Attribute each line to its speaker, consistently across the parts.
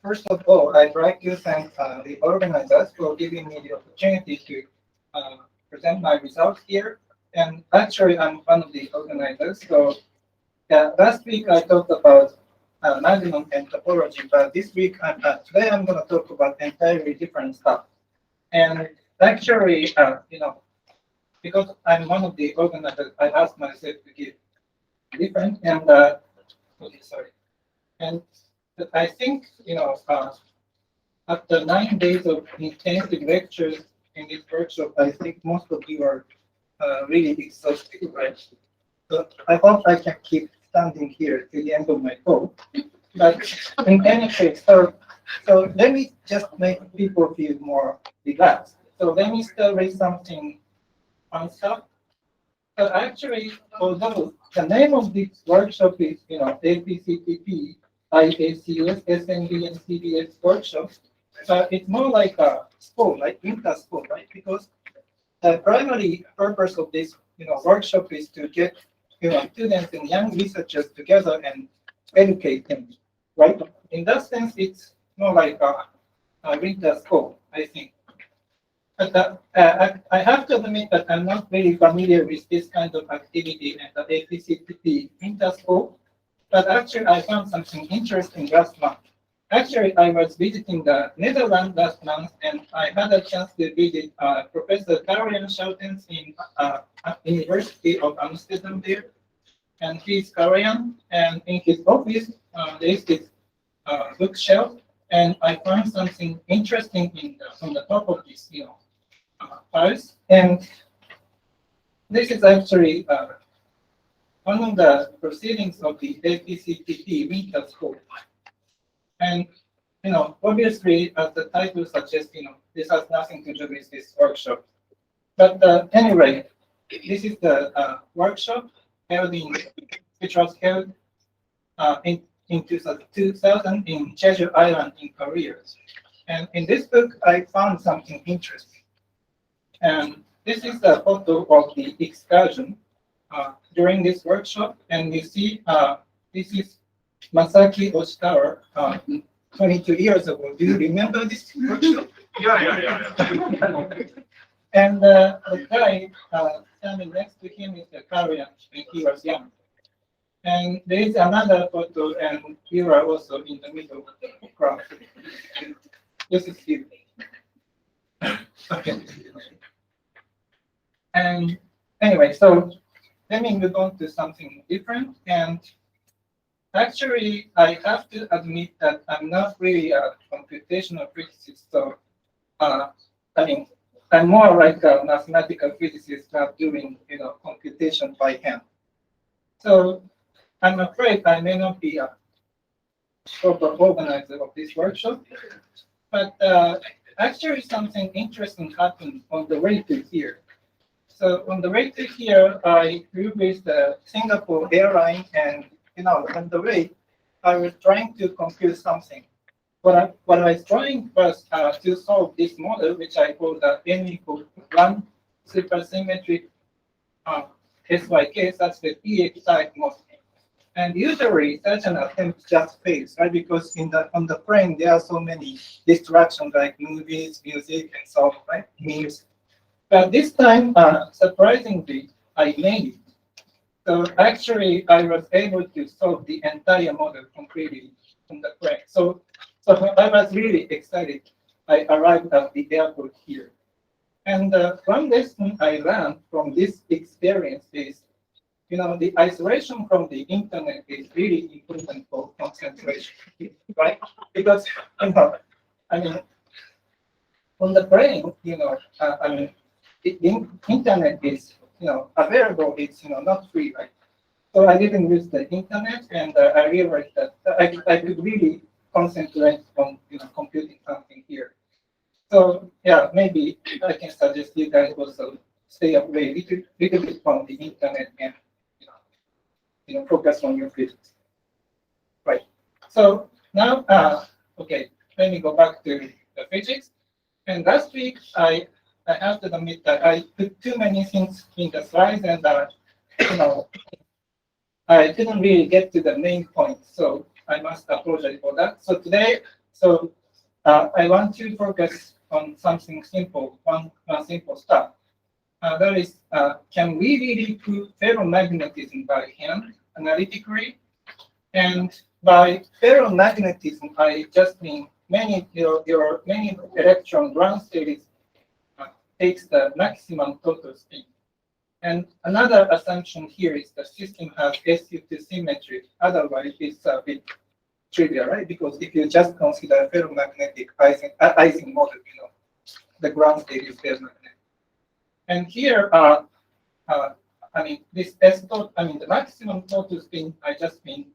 Speaker 1: first of all, I'd like to thank the organizers for giving me the opportunity to present my results here. And actually, I'm one of the organizers. So last week I talked about management and topology, but this week, today I'm going to talk about entirely different stuff. And actually, because I'm one of the organizers, I asked myself to give different and okay, sorry. And I think, after 9 days of intensive lectures in this workshop, I think most of you are really exhausted, right? So I hope I can keep standing here till the end of my talk. But in any case, so let me just make people feel more relaxed. So let me start with something fun stuff. So actually, although the name of this workshop is, APCTP, IACUS, SNBNCBS workshop, it's more like a school, like inter-school, right? Because the primary purpose of this, workshop is to get, students and young researchers together and educate them, right? In that sense, it's more like a winter school, I think. But I have to admit that I'm not really familiar with this kind of activity and the APCTP inter-school. But actually, I found something interesting last month. Actually, I was visiting the Netherlands last month, and I had a chance to visit Professor Karian Schoutens in University of Amsterdam there. And he's Korean, and in his office, there is this bookshelf, and I found something interesting on the top of this, files. And this is actually one of the proceedings of the APCTP winter school. And, obviously, as the title suggests, this has nothing to do with this workshop. But anyway, this is the workshop which was held in 2000 in Jeju Island in Korea. And in this book, I found something interesting. And this is the photo of the excursion during this workshop. And you see, this is Masaki Oshikawa 22 years ago. Do you remember this workshop?
Speaker 2: Yeah.
Speaker 1: And the guy standing next to him is the Korean when he was young. And there is another photo, and you are also in the middle of the crowd. This is you. Okay. And anyway, so let me move on to something different. And actually, I have to admit that I'm not really a computational physicist. So, I'm more like a mathematical physicist not doing, computation by hand. So I'm afraid I may not be a proper organizer of this workshop. But actually, something interesting happened on the way to here. So on the way to here, I flew with the Singapore airline, and on the way, I was trying to compute something. What I was trying was to solve this model, which I call the n=1 supersymmetric SYK such that EX type model. And usually such an attempt just fails, right? Because on the plane there are so many distractions like movies, music, and so on, right? Memes. But this time, surprisingly, I made it. So actually, I was able to solve the entire model completely on the plane. So I was really excited. I arrived at the airport here. And one lesson I learned from this experience is, the isolation from the internet is really important for concentration, right? Because, on the plane, the internet is, available. It's, not free, right? So I didn't use the internet, and I realized that I could really concentrate on, computing something here. So yeah, maybe I can suggest you guys also stay away little bit from the internet and, focus on your physics. Right. So now, okay, let me go back to the physics. And last week, I have to admit that I put too many things in the slides, and I didn't really get to the main point. So I must apologize for that. So today, So I want to focus on something simple, one simple stuff. That is, can we really prove ferromagnetism by hand analytically? And by ferromagnetism, I just mean many electron ground state takes the maximum total spin. And another assumption here is the system has SU2 symmetry. Otherwise, it's a bit trivial, right? Because if you just consider ferromagnetic Ising model, the ground state is ferromagnetic. And here, I mean, this S dot, I mean, the maximum total spin, I just mean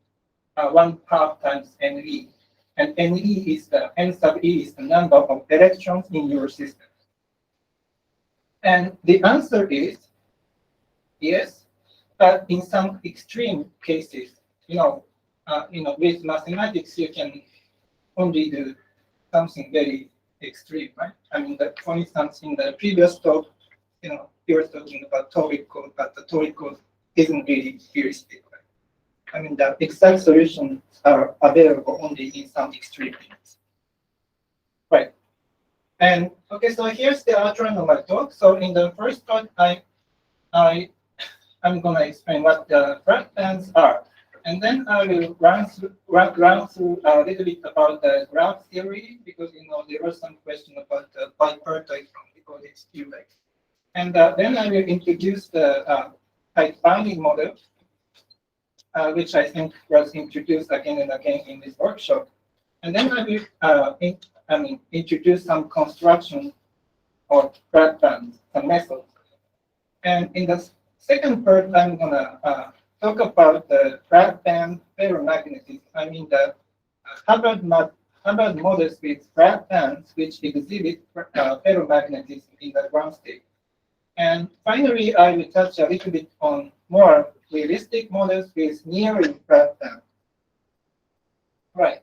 Speaker 1: 1/2 times NE. And NE is the, N sub E is the number of electrons in your system. And the answer is yes, but in some extreme cases, with mathematics, you can only do something very extreme, right? I mean, for instance, in the previous talk, you were talking about toric code, but the toric code isn't really heuristic, right? I mean, the exact solutions are available only in some extreme cases. Right. And okay, so here's the outline of my talk. So in the first talk, I'm going to explain what the flat bands are. And then I will run through a little bit about the graph theory, because there was some question about the bipartite because it's QX. And then I will introduce the tight binding model, which I think was introduced again and again in this workshop. And then I will introduce some construction of flat bands, some methods. And in the second part, I'm going to talk about the flat band ferromagnetism. I mean, the Hubbard models with flat bands which exhibit ferromagnetism in the ground state. And finally, I will touch a little bit on more realistic models with nearing flat bands. Right.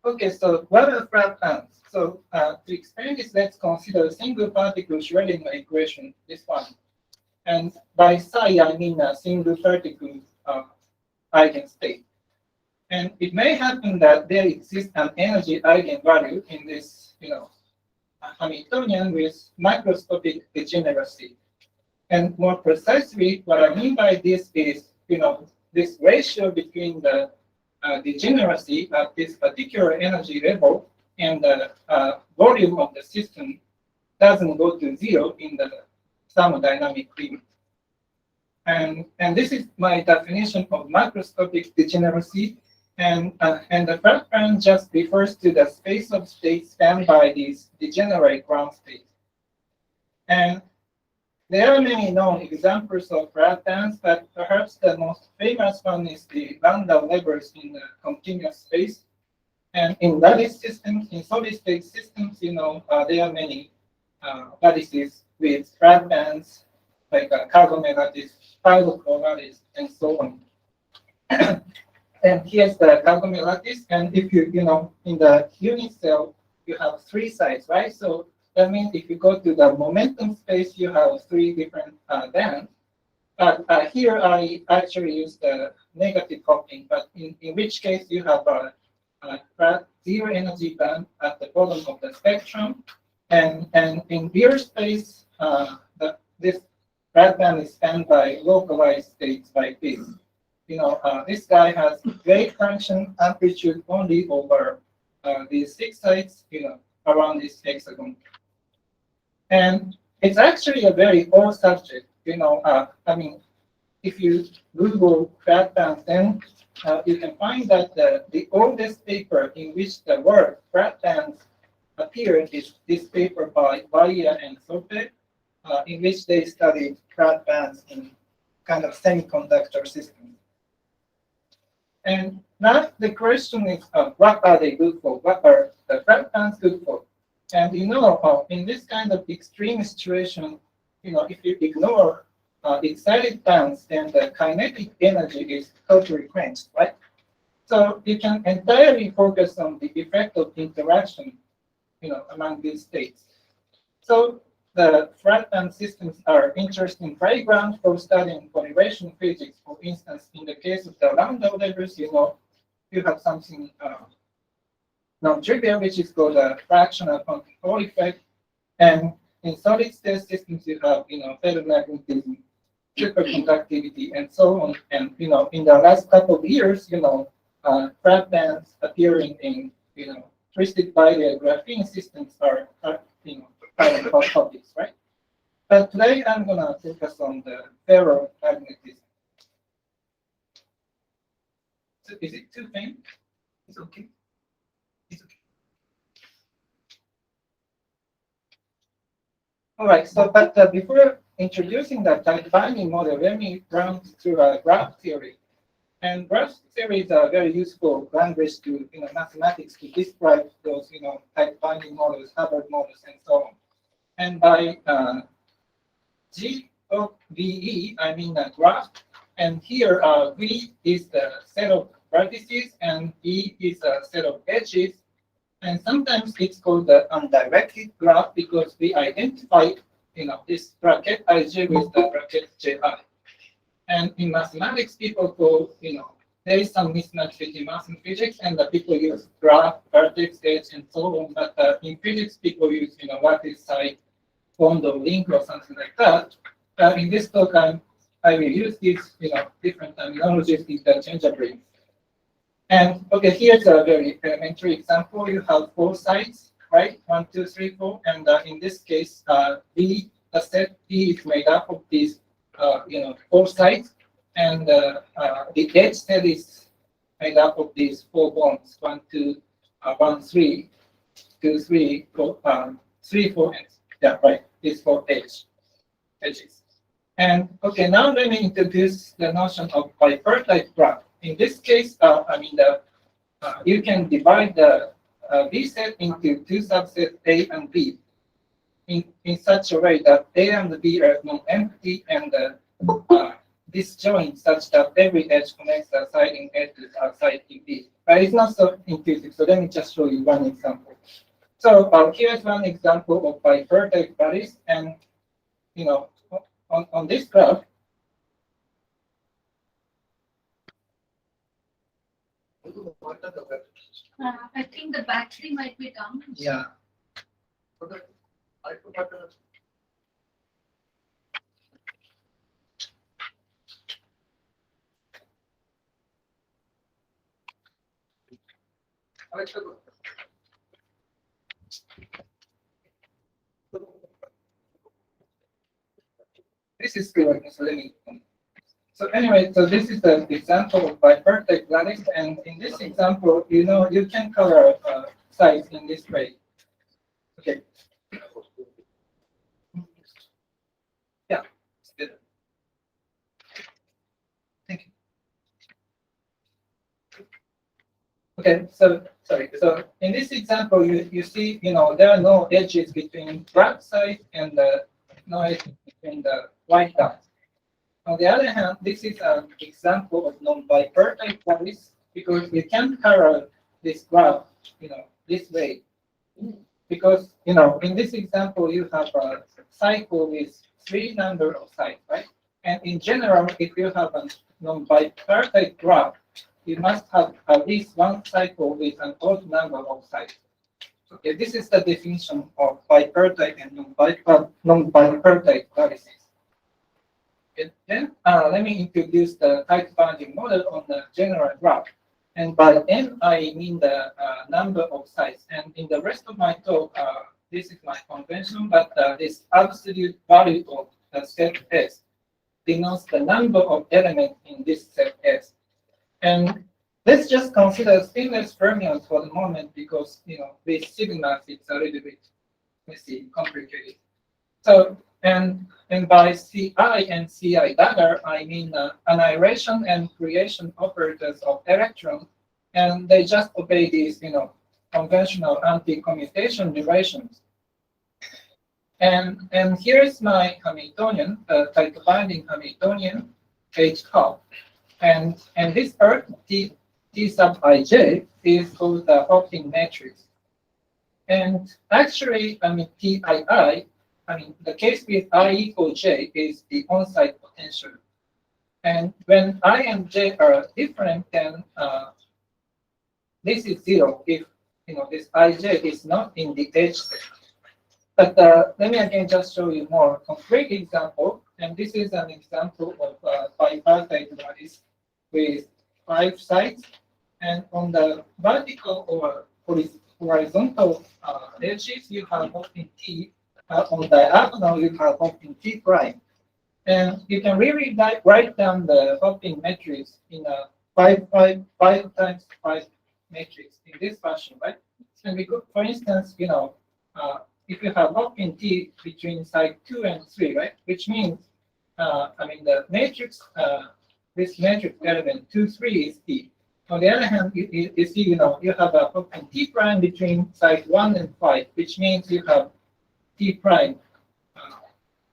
Speaker 1: Okay, so what are flat bands? So to explain this, let's consider a single particle Schrödinger equation, this one. And by psi, I mean a single particle eigenstate. And it may happen that there exists an energy eigenvalue in this, Hamiltonian with microscopic degeneracy. And more precisely, what I mean by this is, this ratio between the degeneracy at this particular energy level and the volume of the system doesn't go to zero in the thermodynamic limit. And this is my definition of macroscopic degeneracy. And the flat band just refers to the space of states spanned by these degenerate ground states. And there are many known examples of flat bands, but perhaps the most famous one is the Landau levels in the continuous space. And in lattice systems, in solid-state systems, there are many lattices with flat bands, like Kagome lattice, Pylochrome lattice, and so on. And here's the Kagome lattice. And if you, in the unit cell, you have 3 sides, right? So that means if you go to the momentum space, you have 3 different bands. But here I actually use the negative coupling, but in which case you have a zero energy band at the bottom of the spectrum. And in Beer space, this flat band is spanned by localized states like this. This guy has wave function amplitude only over these 6 sides, around this hexagon. And it's actually a very old subject. I mean, if you Google flat bands, then you can find that the oldest paper in which the word flat bands appeared is this paper by Baia and Sope, in which they studied flat bands in kind of semiconductor systems. And now the question is, what are they good for? What are the flat bands good for? And in this kind of extreme situation, if you ignore excited bands, then the kinetic energy is totally quenched, right? So you can entirely focus on the effect of interaction, among these states. So the flat band systems are interesting playground for studying correlation physics. For instance, in the case of the Landau levels, you have something non-trivial, which is called a fractional control effect. And in solid state systems, you have, ferromagnetism, superconductivity, and so on. And, in the last couple of years, flat bands appearing in, twisted bilayer graphene systems are kind of hot topics, right? But today I'm going to focus on the ferromagnetism. So is it too faint? It's okay. It's okay. All right, so but before introducing that type binding model, let me run through a graph theory. And graph theory is a very useful language to mathematics to describe those type binding models, Hubbard models, and so on. And by G of VE, I mean a graph. And here V is the set of vertices, and E is a set of edges. And sometimes it's called the undirected graph because we identify, this bracket Ij with the bracket Ji. And in mathematics, people call, there is some mismatch between math and physics, and the people use graph, vertex, edge, and so on. But in physics, people use, what is side, bond or link or something like that. In this talk, I will use these, different terminologies interchangeably. And okay, here's a very elementary example. You have 4 sides, right? 1, 2, 3, 4. And in this case, the set V is made up of these, 4 sides. And the edge set is made up of these 4 bonds: 1, 2, 1, 3, 2, 3, 4, 3, 4, and yeah, right. These 4 edges. And okay, now let me introduce the notion of bipartite graph. In this case, you can divide the V set into 2 subsets A and B in such a way that A and B are non-empty, and disjoint such that every edge connects the siding edges outside in B. But it's not so intuitive, so let me just show you one example. So here's one example of bipartite bodies, and on this graph,
Speaker 2: I think the battery might be down.
Speaker 1: yeah. This is good. So anyway, so this is the example of bipartite lattice, and in this example, you can color size in this way. Okay. Yeah, it's good. Thank you. Okay, so sorry. So in this example, you see, there are no edges between black side and no edges between the white side. On the other hand, this is an example of non-bipartite lattice because you can color this graph, this way. Because, in this example, you have a cycle with 3 number of sides, right? And in general, if you have a non-bipartite graph, you must have at least 1 cycle with an odd number of sides. Okay, this is the definition of bipartite and non-bipartite lattices. Okay, then let me introduce the tight bounding model on the general graph. And by n, I mean the number of sides. And in the rest of my talk, this is my convention, but this absolute value of the set S denotes the number of elements in this set S. And let's just consider spinless fermions for the moment because, with sigmas, it's a little bit, complicated. So, and by Ci and Ci dagger, I mean annihilation and creation operators of electrons, and they just obey these, conventional anti-commutation relations. And here's my Hamiltonian, type binding Hamiltonian, H half, and this Earth T sub ij is called the Hawking matrix. And actually, TII. The case with I equals J is the on-site potential. And when I and J are different, then this is 0 if, this ij is not in the edge set. But let me again just show you more concrete example. And this is an example of bipartite lattice with 5 sides. And on the vertical or horizontal edges, you have hopping T. On diagonal, you have hopping T prime. And you can really write down the hopping matrix in a 5 times 5 matrix in this fashion, right? And we could, for instance, if you have hopping T between side 2 and 3, right? Which means, the matrix, this matrix element 2, 3 is T. On the other hand, you see, you have a hopping T prime between side 1 and 5, which means you have T prime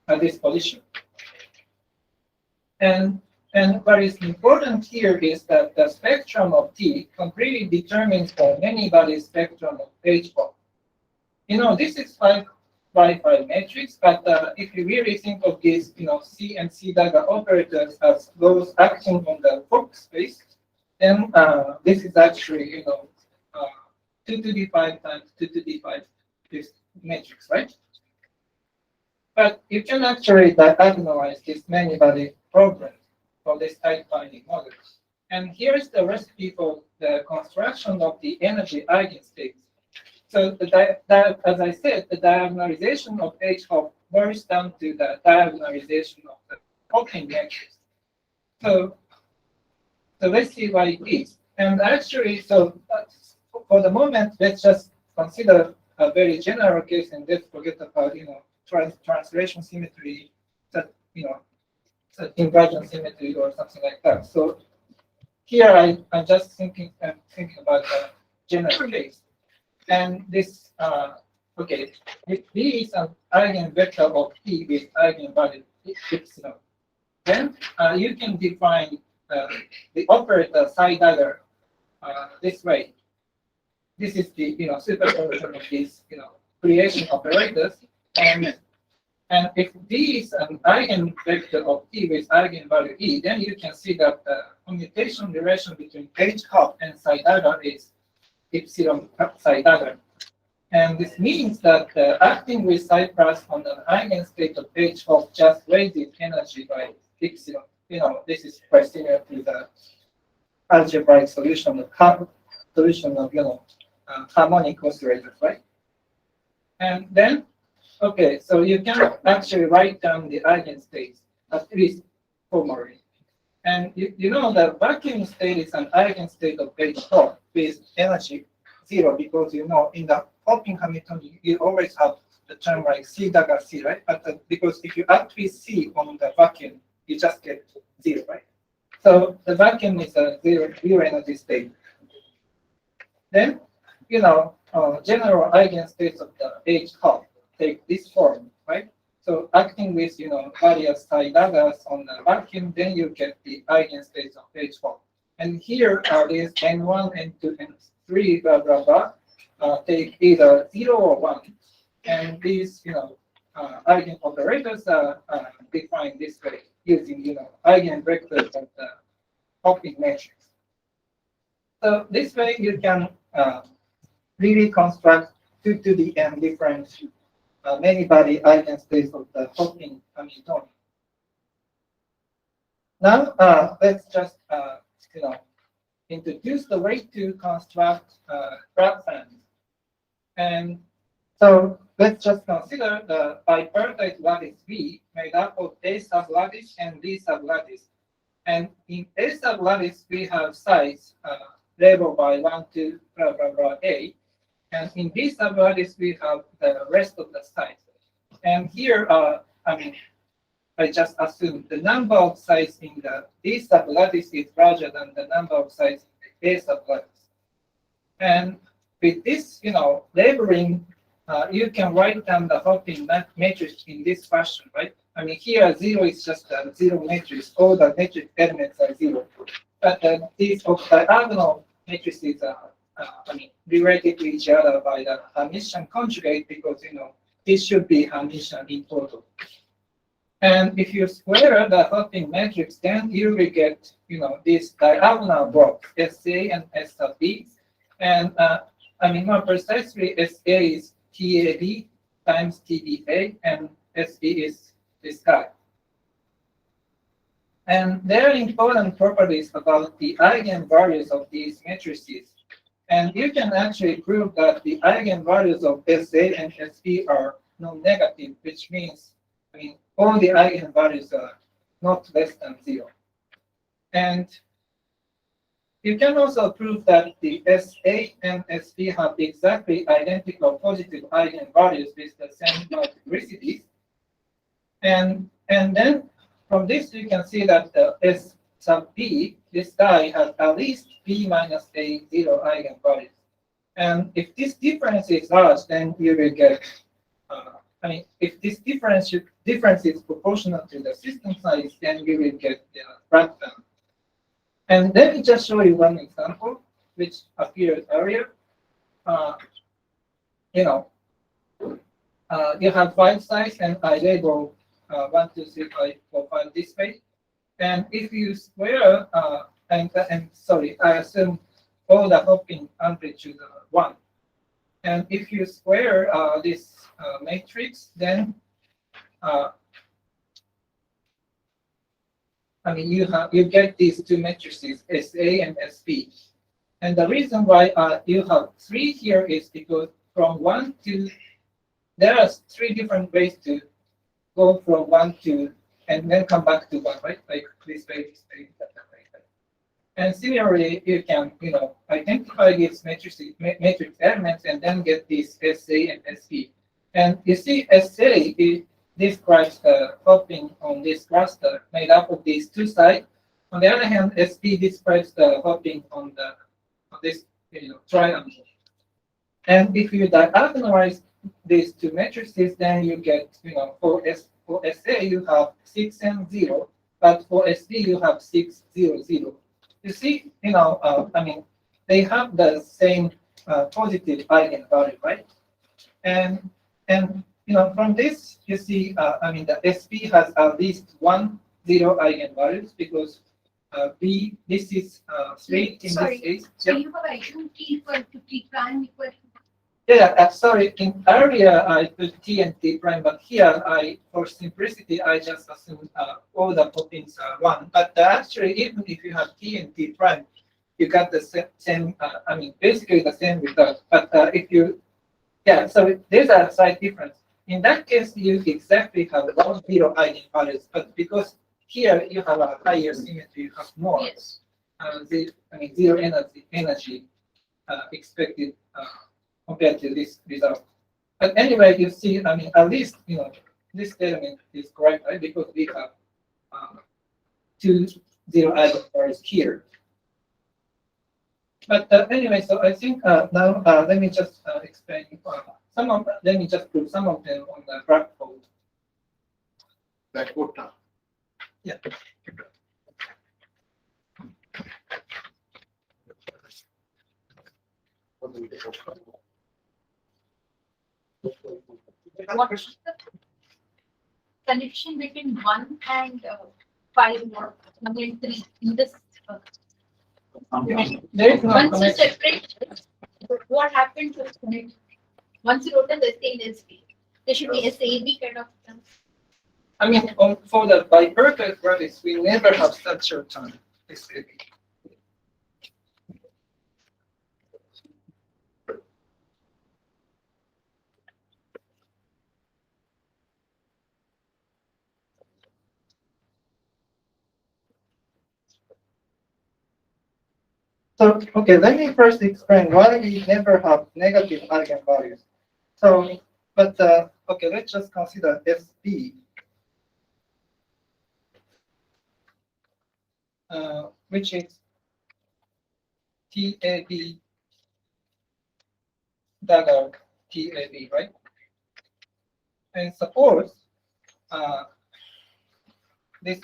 Speaker 1: at this position. And what is important here is that the spectrum of T completely determines the many-body spectrum of H4. This is 5 by 5 matrix, but if you really think of these, C and C dagger operators as those acting on the Fock space, then this is actually, 2 to the 5 times 2 to the 5 this matrix, right? But you can actually diagonalize this many-body problem for this type finding model. And here's the recipe for the construction of the energy eigenstates. So as I said, the diagonalization of H hop boils down to the diagonalization of the hopping matrix. So let's see what it is. And actually, so for the moment, let's just consider a very general case and let's forget about translation symmetry, that inversion symmetry or something like that. So here I'm just thinking about the general case. And this, if B is an eigenvector of T with eigenvalue epsilon, then you can define the operator psi dagger this way. This is the superposition of these creation operators, and if D is an eigenvector of T with eigenvalue E, then you can see that the commutation relation between H hop and psi dagger is epsilon psi dagger. And this means that acting with psi plus on an eigenstate of H hop just raises energy by epsilon. This is quite similar to the algebraic solution of harmonic oscillators, right? And then, so you can actually write down the eigenstates, at least formally. And the vacuum state is an eigenstate of H4 with energy 0, because in the hopping Hamiltonian you always have the term like C dagger C, right? But because if you add with C on the vacuum, you just get 0, right? So the vacuum is a zero energy state. Then, general eigenstates of the H hop take this form, right? So acting with various psi daggers on the vacuum, then you get the eigenstates of H hop. And here are these N1, N2, N3, blah blah blah. Take either 0 or 1, and these eigen operators are defined this way using eigenvectors of the hopping matrix. So this way you can really construct 2 to the n different many-body eigenstates of the hopping Hamiltonian. Now let's just introduce the way to construct graph families. And so let's just consider the bipartite lattice V made up of A sublattice and B sublattice. And in A sublattice, we have sides labeled by 1, 2, blah, blah, blah, A. And in B sublattice, we have the rest of the sides. And here, I just assume the number of sides in the B sublattice is larger than the number of sides in the A sublattice. And with this, labeling, you can write down the hopping matrix in this fashion, right? Here 0 is just a 0 matrix. All the matrix elements are 0. But these diagonal matrices are, related to each other by the Hermitian conjugate, because this should be Hermitian in total. And if you square the hopping matrix, then you will get these diagonal blocks, SA and S sub B. And I mean, more precisely, SA is TAB times TBA, and SB is this guy. And there are important properties about the eigenvalues of these matrices. And you can actually prove that the eigenvalues of SA and SB are non-negative, which means, I mean, all the eigenvalues are not less than 0. And you can also prove that the SA and SB have exactly identical positive eigenvalues with the same multiplicities. And then from this, you can see that the S sub B, this guy has at least B minus A 0 eigenvalues. And if this difference is large, then you will get, I mean, if this difference is proportional to the system size, then you will get the breakdown. And let me just show you one example, which appeared earlier. You have file size, and I label 1, 2, 3, 5, 4, 5 this way. And if you square, sorry, I assume all the hopping amplitude 1. And if you square this matrix, then I mean, you get these two matrices, SA and SP. And the reason why you have 3 here is because from 1 to, there are 3 different ways to go from 1 to, and then come back to 1, right? Like this way, that way. And similarly, you can, identify these matrix elements and then get these SA and SP. And you see, SA describes the hopping on this cluster made up of these 2 sides. On the other hand, SP describes the hopping on this triangle. And if you diagonalize these 2 matrices, then you get, for SA you have 6 and 0, but for SP you have 6, 0, 0. You see, I mean, they have the same positive eigenvalue, right? And from this, you see, I mean, the SP has at least 1, 0 eigenvalues because this is 3 in
Speaker 2: Sorry,
Speaker 1: this case.
Speaker 2: so you have assumed T equal to T prime equal to.
Speaker 1: Yeah, sorry. In earlier, I put T and T prime, but here, for simplicity, I just assumed all the hoppings are 1. But actually, even if you have T and T prime, you got the same. I mean, basically the same result. But if you, so there's a slight difference. In that case, you exactly have 1, 0 eigenvalues, but because here you have a higher symmetry, you have more.
Speaker 2: Yes.
Speaker 1: I mean, 0 energy expected. Compared to this result. But anyway, you see, I mean, at least, this element is correct, right? Because we have 2, 0 eigenvalues here. But anyway, so I think now let me just explain let me just put some of them on the graph code.
Speaker 3: Backward now.
Speaker 1: Yeah.
Speaker 2: What is the connection between 1 and 5 more, I mean 3 in this?
Speaker 1: There is no
Speaker 2: Once you
Speaker 1: connection.
Speaker 2: separate, what happened to connect? Once you wrote the SA and SB, there should be SAB kind of.
Speaker 1: I mean, for the bipartite graphics, we never have such a term. So, okay, let me first explain why we never have negative eigenvalues. So, but, okay, let's just consider SB, which is TAB dagger TAB, right? And suppose this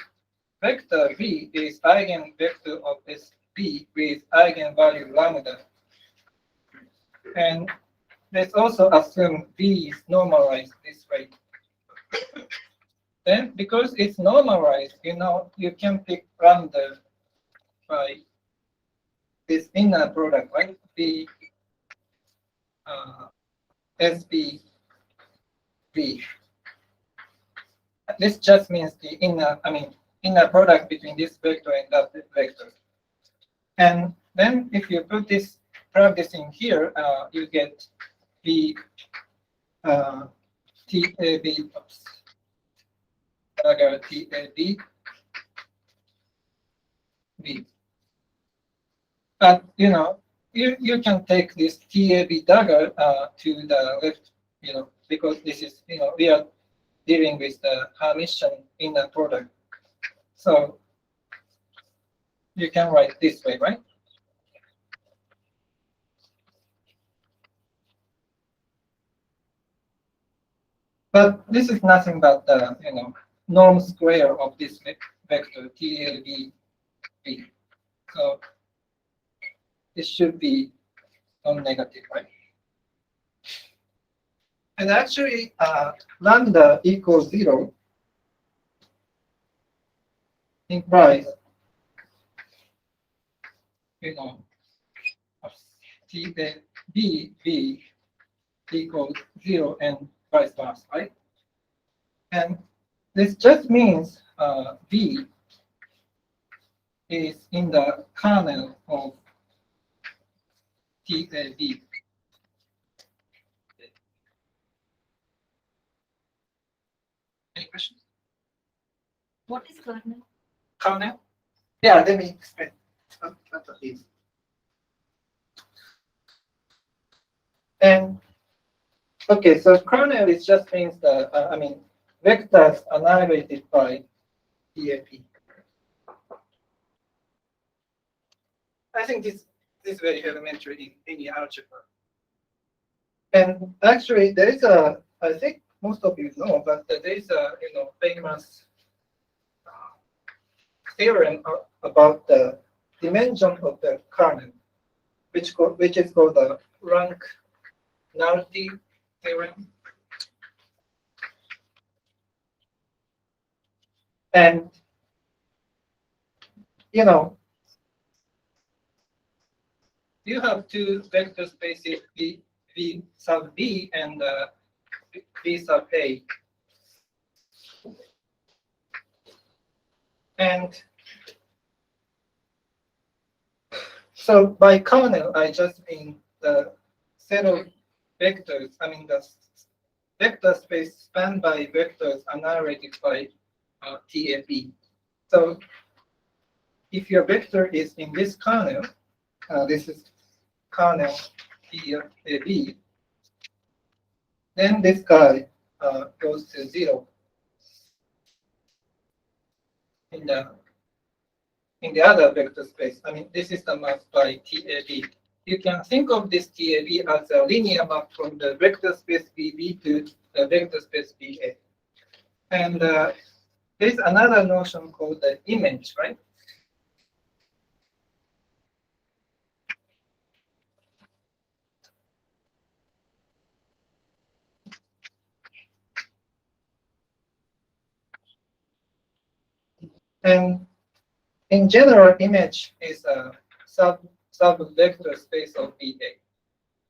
Speaker 1: vector V is eigenvector of SB with eigenvalue lambda. And let's also assume V is normalized this way. Then, because it's normalized, you can pick lambda by this inner product, right? V SBV. This just means the inner product between this vector and that vector. And then if you plug this in here, you get the TAB, TAB, B. But you can take this TAB dagger to the left, because this is, we are dealing with the Hermitian inner product. So you can write this way, right? But this is nothing but the norm square of this vector TAB. So this should be non-negative, right? And actually, lambda equals 0 implies, B equals 0 and vice versa, right? And this just means B is in the kernel of TAB. Any questions?
Speaker 2: What is kernel?
Speaker 1: Kernel? Yeah, let me explain. And okay, so kernel is just means that vectors annihilated by TAP. I think this is very elementary in any algebra. And actually, there is I think most of you know, but there is a famous theorem about the dimension of the kernel, which is called the rank nullity theorem. And you have two vector spaces V sub B and V sub A. And so by kernel, I just mean the set of vectors, the vector space spanned by vectors annihilated by TAB. So if your vector is in this kernel, this is kernel TAB, then this guy goes to 0 in the other vector space. This is the map by TAB. You can think of this TAB as a linear map from the vector space VB to the vector space VA. And there's another notion called the image, right? And in general, image is a sub-vector space of VA.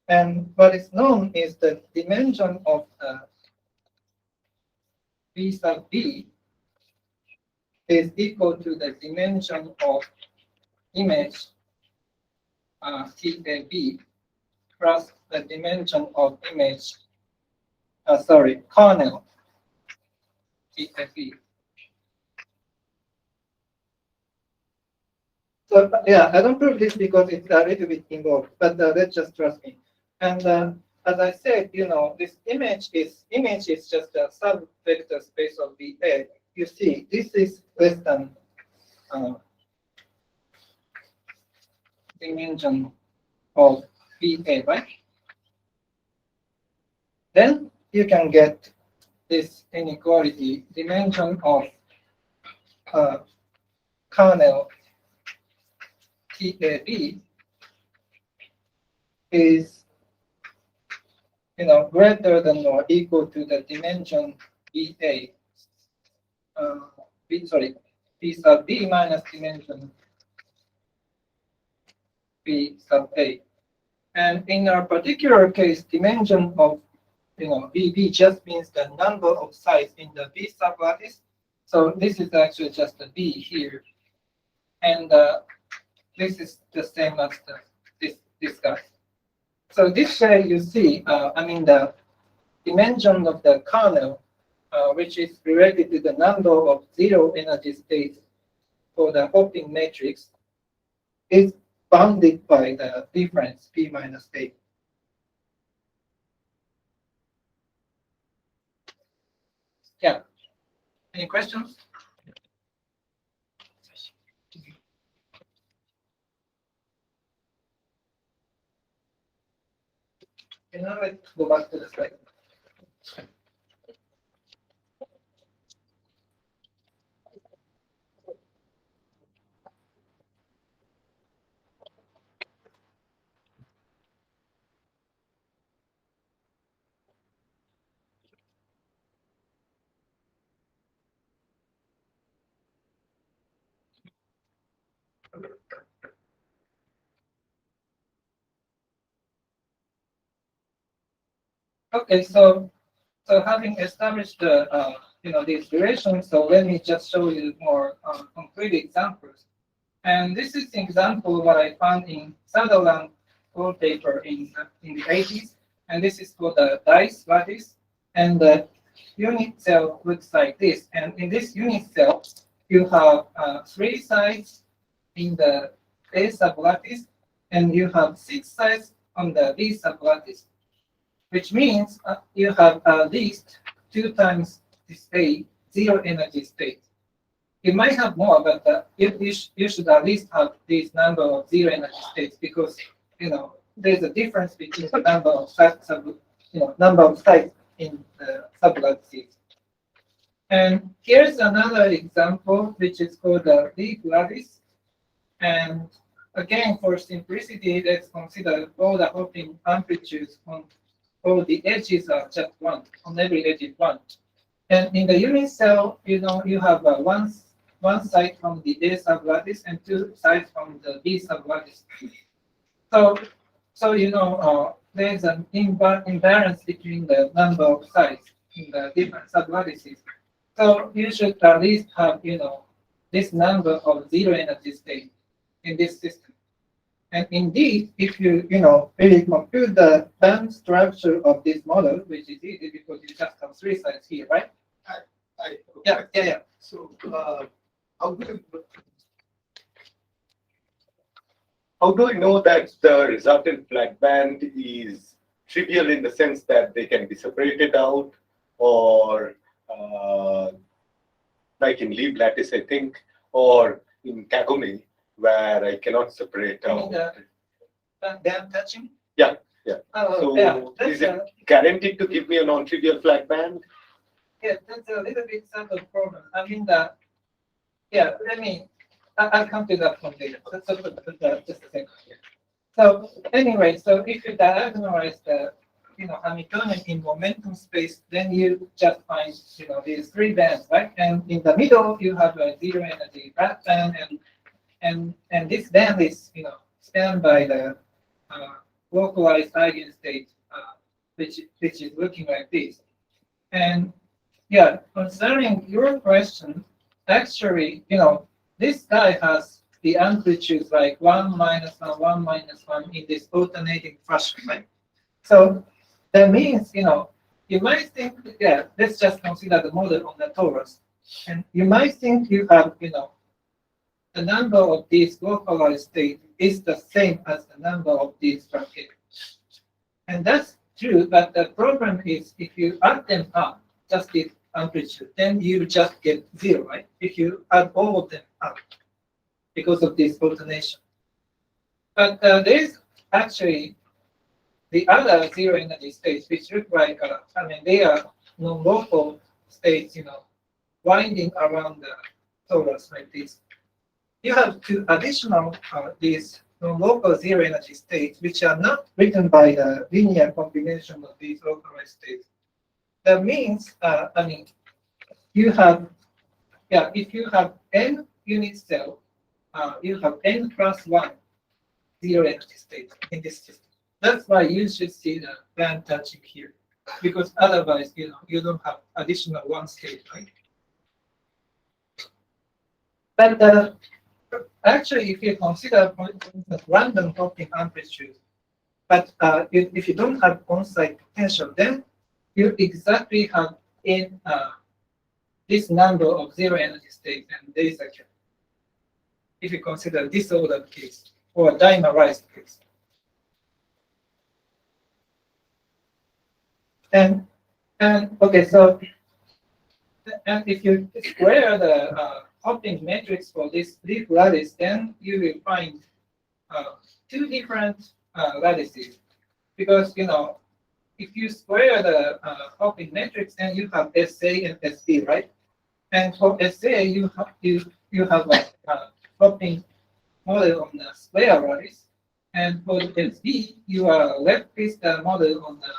Speaker 1: And what is known is the dimension of V sub B is equal to the dimension of image TAB plus the dimension of image, kernel TAB. So yeah, I don't prove this because it's a little bit involved, but let's just trust me. And as I said, this image is just a sub-vector space of VA. You see, this is less than dimension of VA, right? Then you can get this inequality, dimension of kernel TAB is greater than or equal to the dimension VA. V sub B minus dimension V sub A. And in our particular case, dimension of VB just means the number of sites in the B sublattice. So this is actually just a B here. And this is the same as this guy. So this way you see, the dimension of the kernel, which is related to the number of zero energy states for the hopping matrix, is bounded by the difference P minus A. Yeah. Any questions? Okay, now let's go back to the slide. Okay, so having established the these relations, so let me just show you more concrete examples. And this is an example what I found in Sutherland paper in the 80s, and this is for the dice lattice, and the unit cell looks like this. And in this unit cell, you have 3 sites in the A sublattice, and you have 6 sites on the B sublattice, which means you have at least 2 times the state, 0 energy state. You might have more, but you should at least have this number of 0 energy states, because there's a difference between the number of sites, number of sites in the sublattices. And here's another example, which is called the leaf lattice. And again, for simplicity, let's consider all the hopping amplitudes on all the edges are just 1. On every edge is 1. And in the unit cell, you have one side from the A sublattice and 2 sides from the B sublattice. So there's an imbalance between the number of sides in the different sublattices. So you should at least have this number of 0 energy states in this system. And indeed, if you really compute the band structure of this model, which is easy because you just have 3 sides here, right? Yeah.
Speaker 3: So how do I know that the resultant flat band is trivial in the sense that they can be separated out, or like in leaf lattice, I think, or in Kagome, where I cannot separate out?
Speaker 1: Band touching?
Speaker 3: Yeah.
Speaker 1: Oh,
Speaker 3: So
Speaker 1: yeah.
Speaker 3: is it guaranteed to give me a non-trivial flat band?
Speaker 1: Yeah, that's a little bit subtle problem. I'll come to that one later. Just a second. So anyway, so if you diagonalize the Hamiltonian in momentum space, then you just find these 3 bands, right? And in the middle you have a 0 energy flat band, and this band is spanned by the localized eigenstate, which is looking like this. And yeah, concerning your question, actually, this guy has the amplitudes like 1 minus 1, 1 minus 1 in this alternating fashion, right? So that means, you might think, let's just consider the model on the torus. And you might think you have, the number of these localized states is the same as the number of these truncated. And that's true, but the problem is if you add them up, just this amplitude, then you just get 0, right? If you add all of them up because of this alternation. But there is actually the other 0 energy states, which look like, they are non-local states, winding around the torus like this. You have 2 additional these non-local 0 energy states, which are not written by the linear combination of these localized states. That means, you have, if you have n unit cell, you have n plus 1 0 energy states in this system. That's why you should see the band touching here, because otherwise, you don't have additional one state, right? But actually, if you consider, for instance, random hopping amplitude, but if you don't have on-site potential, then you exactly have in this number of zero energy states, and there is a cap. If you consider disordered case or dimerized case. And okay, so and if you square the hopping matrix for this leaf lattice, then you will find two different lattices, because if you square the hopping matrix, then you have SA and SB, right? And for SA, you have like hopping model on the square lattice, and for the SB, you are left with the model on the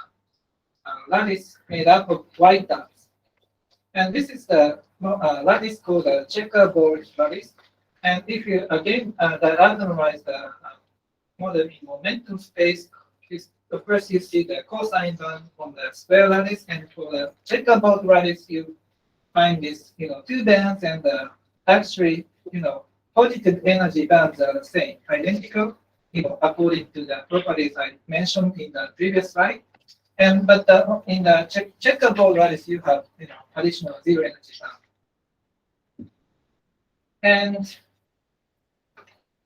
Speaker 1: lattice made up of white dots. And this is the lattice called the checkerboard lattice. And if you again diagonalize the model in momentum space, first you see the cosine band on the square lattice, and for the checkerboard lattice, you find this, two bands, and actually, positive energy bands are the same, identical, according to the properties I mentioned in the previous slide. But in the checkerboard lattice, you have additional zero energy band.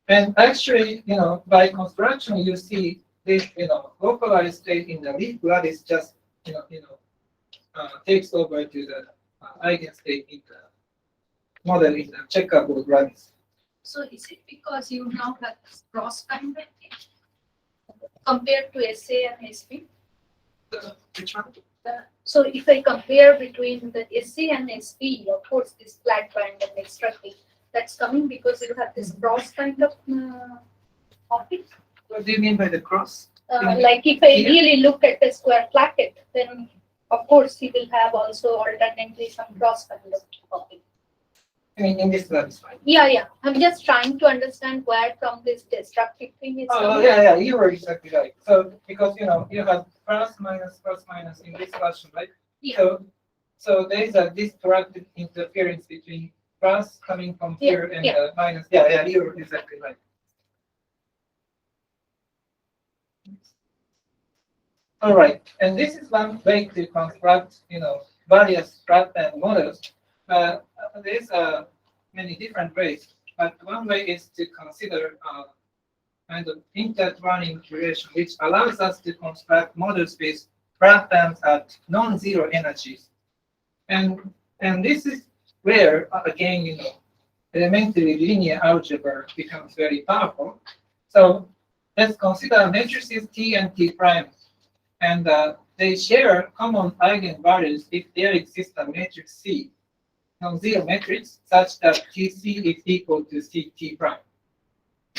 Speaker 1: And actually, by construction, you see this, localized state in the leaf lattice just, takes over to the eigenstate in the model in the checkerboard lattice.
Speaker 2: So is it because you now have this cross convecting compared to SA and SP?
Speaker 1: Which one?
Speaker 2: So if I compare between the SA and SP, of course, this flat band and extra thick, that's coming because you have this cross kind of hopping.
Speaker 1: What do you mean by the cross?
Speaker 2: Like if I really look at a square placket, then of course you will have also alternately some cross kind of hopping.
Speaker 1: I mean, in this lattice, right?
Speaker 2: Yeah. I'm just trying to understand where from this destructive thing is coming.
Speaker 1: Yeah, you were exactly right. So because you have plus minus in this fashion, right?
Speaker 2: Yeah.
Speaker 1: So there is a destructive interference between plus coming from here and minus. Yeah, you were exactly right. All right, and this is one way to construct, various flat band models. There's many different ways, but one way is to consider kind of intertwining relation, which allows us to construct models with flat bands at non-zero energies. And this is where, again, elementary linear algebra becomes very powerful. So let's consider matrices T and T prime, and they share common eigenvalues if there exists a matrix C, non-zero matrix, such that TC is equal to CT prime.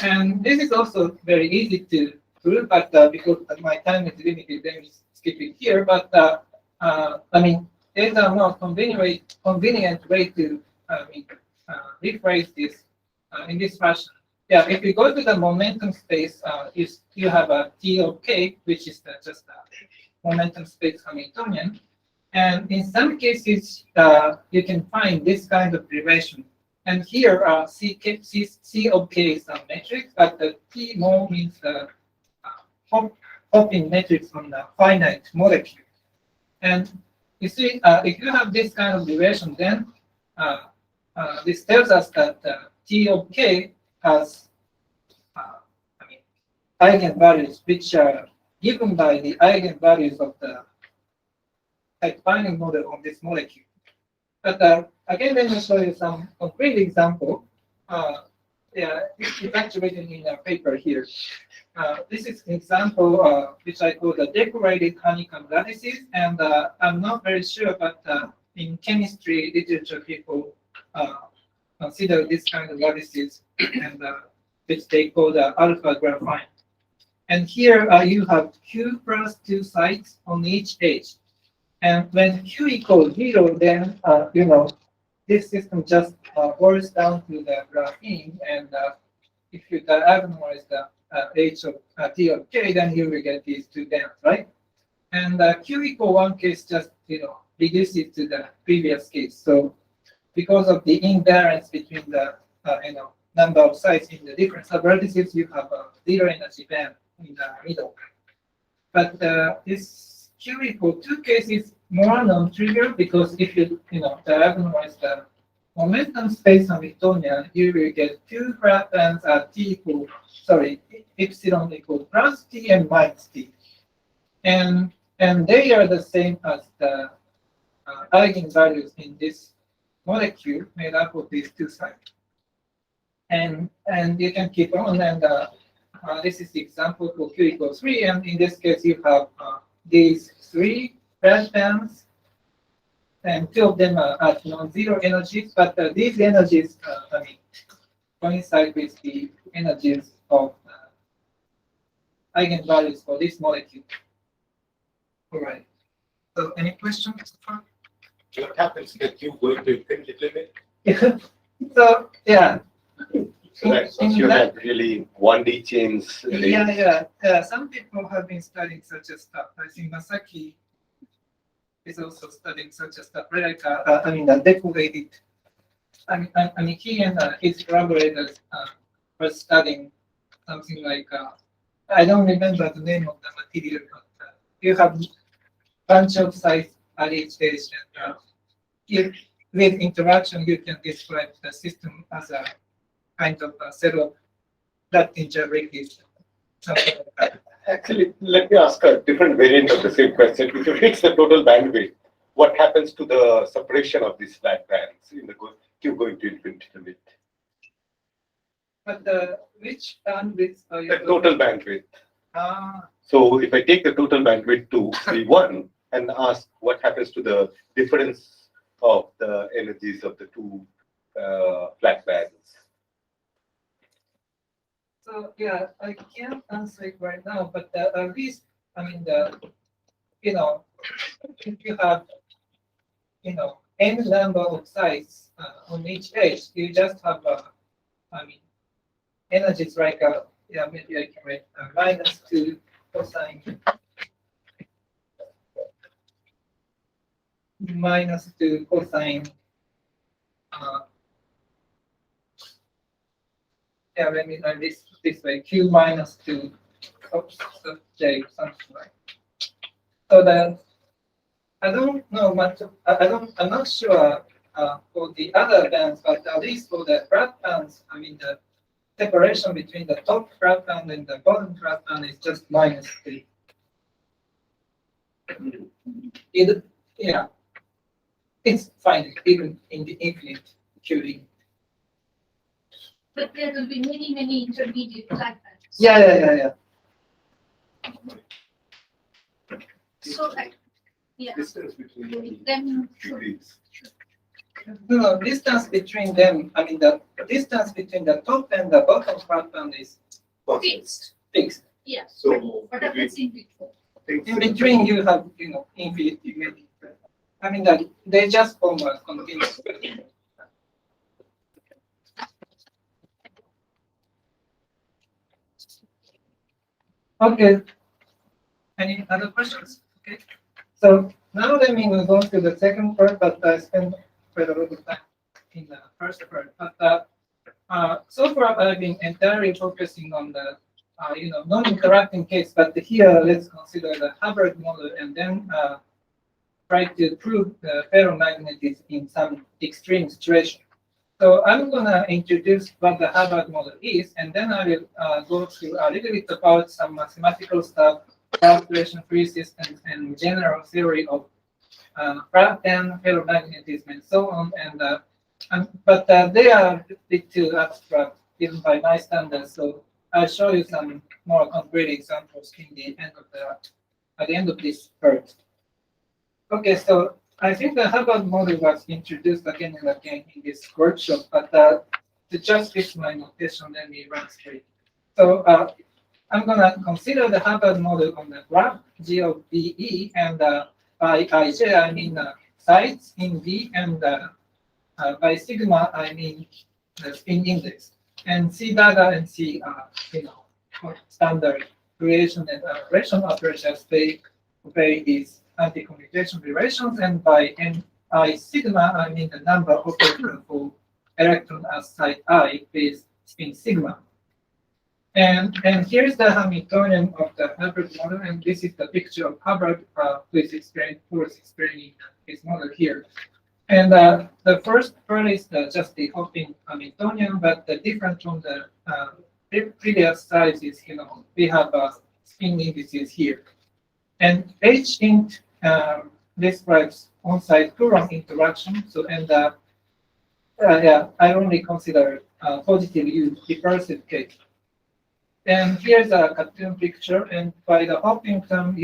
Speaker 1: And this is also very easy to prove, but because my time is limited, let me skip it here. But I mean, there's a more convenient way to rephrase this in this fashion. Yeah, if you go to the momentum space, you have a T of K, which is just a momentum space Hamiltonian. And in some cases, you can find this kind of relation. And here, C of K is a matrix, but the T more means the hopping matrix on the finite molecule. And you see, if you have this kind of relation, then this tells us that T of K has eigenvalues which are given by the eigenvalues of the binding model on this molecule. But again, let me show you some concrete example. It's actually written in a paper here. This is an example which I call the decorated honeycomb lattices, and I'm not very sure, but in chemistry literature, people consider this kind of lattices, and which they call the alpha graphene. And here you have Q plus 2 sites on each edge. And when Q equals 0, then, this system just boils down to the graphene. And if you diagonalize the H of T of K, then you will get these two bands, right? And Q equal 1 case just, reduce it to the previous case. So because of the invariance between the, number of sites in the different subvertices, you have a zero energy band in the middle. But this Q equal 2 case is more non-trivial because if you, diagonalize the momentum space Hamiltonian, you will get two graph bands at epsilon equals plus T and minus T. And they are the same as the eigenvalues in this molecule made up of these two sites. And you can keep on, and this is the example for Q equals 3, and in this case you have these three branch bands, and two of them are at non-zero energies, but these energies coincide with the energies of eigenvalues for this molecule. All right. So any questions so far?
Speaker 3: What happens if you go to infinite limit?
Speaker 1: So yeah.
Speaker 3: So that's you have really 1D chains.
Speaker 1: Yeah. Some people have been studying such a stuff. I think Masaki is also studying such a stuff. Decorated. He and his collaborators were studying something like I don't remember the name of the material, but you have bunch of sites at each stage, and with interaction you can describe the system as a kind of a set of flat integralities, something like that.
Speaker 3: Actually, let me ask a different variant of the same question. If you fix the total bandwidth, what happens to the separation of these flat bands in the Q going to infinity limit?
Speaker 1: But which bandwidth are you?
Speaker 3: The total bandwidth. So if I take the total bandwidth to C1 and ask what happens to the difference of the energies of the two flat bands.
Speaker 1: So yeah, I can't answer it right now, but at least if you have n number of sites on each edge, you just have energies like maybe I can write -2 cosine -2 cosine. Let me write this way: Q -2 J, something like. So then I don't know much. I'm not sure for the other bands, but at least for the flat bands, the separation between the top flat band and the bottom flat band is just -3. It's fine even in the infinite QE.
Speaker 2: But there will be many intermediate flat bands.
Speaker 1: Yeah.
Speaker 2: So
Speaker 3: Distance between
Speaker 2: then
Speaker 1: No, distance between them. The distance between the top and the bottom flat band is
Speaker 2: fixed.
Speaker 1: fixed.
Speaker 2: Yeah.
Speaker 3: So
Speaker 2: What happens in between?
Speaker 1: In between, you have infinity. They just form a continuous. Okay. Any other questions? Okay. So now let me move on to the second part, but I spent quite a lot of time in the first part. But so far I've been entirely focusing on the non-interacting case. But here let's consider the Hubbard model and then try to prove the ferromagnetism in some extreme situation. So I'm gonna introduce what the Hubbard model is, and then I will go through a little bit about some mathematical stuff, calculation-free systems, and general theory of flat band ferromagnetism, and so on. But they are a bit too abstract, even by my standards. So I'll show you some more concrete examples at the end of this part. Okay, so I think the Hubbard model was introduced again and again in this workshop, but to just fix my notation, let me run straight. So I'm going to consider the Hubbard model on the graph G of BE, and by ij I mean sites in B, and by sigma I mean the spin index. And C dagger and C are standard creation and annihilation operators, they obey these anti-commutation relations, and by ni sigma, I mean the number operator for electron at site I is spin sigma. And here's the Hamiltonian of the Hubbard model, and this is the picture of Hubbard, who is explaining his model here. And the first part is just the hopping Hamiltonian, but the different from the previous slides is, we have spin indices here. And H int describes on-site Coulomb interaction. So, and yeah, I only consider positive U recursive case. And here's a cartoon picture, and by the hopping term,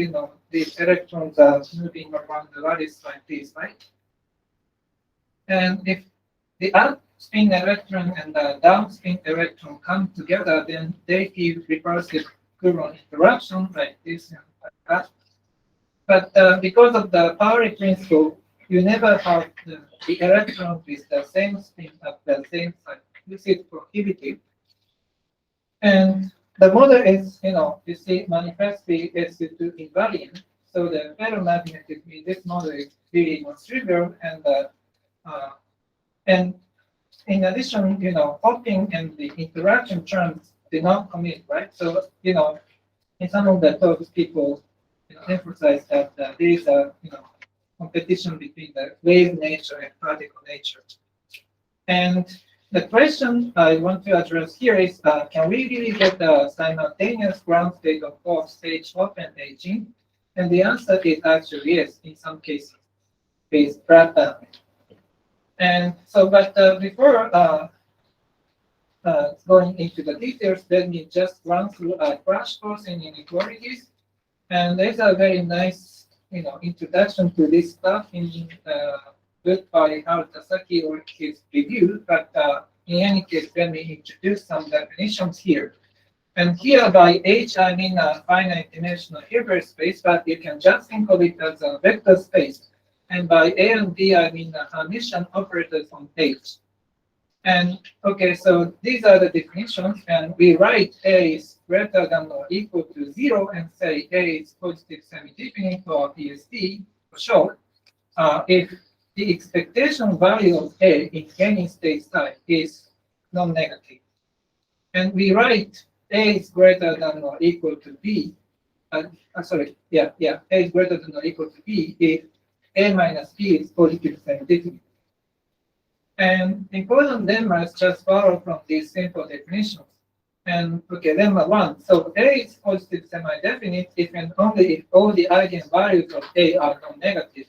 Speaker 1: these electrons are moving around the lattice like this, right? And if the upspin electron and the downspin electron come together, then they give recursive Coulomb interaction like this and like that. But because of the Pauli principle, you never have the electron with the same spin at the same site. This is prohibitive. And the model is, you see, manifestly SU2 invariant. So the ferromagnetic in this model is really non-trivial, and in addition, hopping and the interaction terms do not commit, right? So, in some of the talks, people emphasize that there is a competition between the wave nature and particle nature. And the question I want to address here is, can we really get a simultaneous ground state of both stage hop and aging? And the answer is actually yes, in some cases, with Pratt. And so, but before going into the details, let me just run through a crash course in inequalities. And there's a very nice, introduction to this stuff in book by Harutasaki or his review. But in any case, let me introduce some definitions here. And here by H, I mean a finite dimensional Hilbert space, but you can just think of it as a vector space. And by A and B, I mean the Hermitian operators on H. And okay, so these are the definitions, and we write A is greater than or equal to 0 and say A is positive semi-definite or PSD for short, if the expectation value of A in any state type is non-negative. And we write A is greater than or equal to B, A is greater than or equal to B if A minus B is positive semi-definite. And important lemmas just follow from these simple definitions. And okay, lemma 1. So A is positive semi-definite if and only if all the eigenvalues of A are non-negative.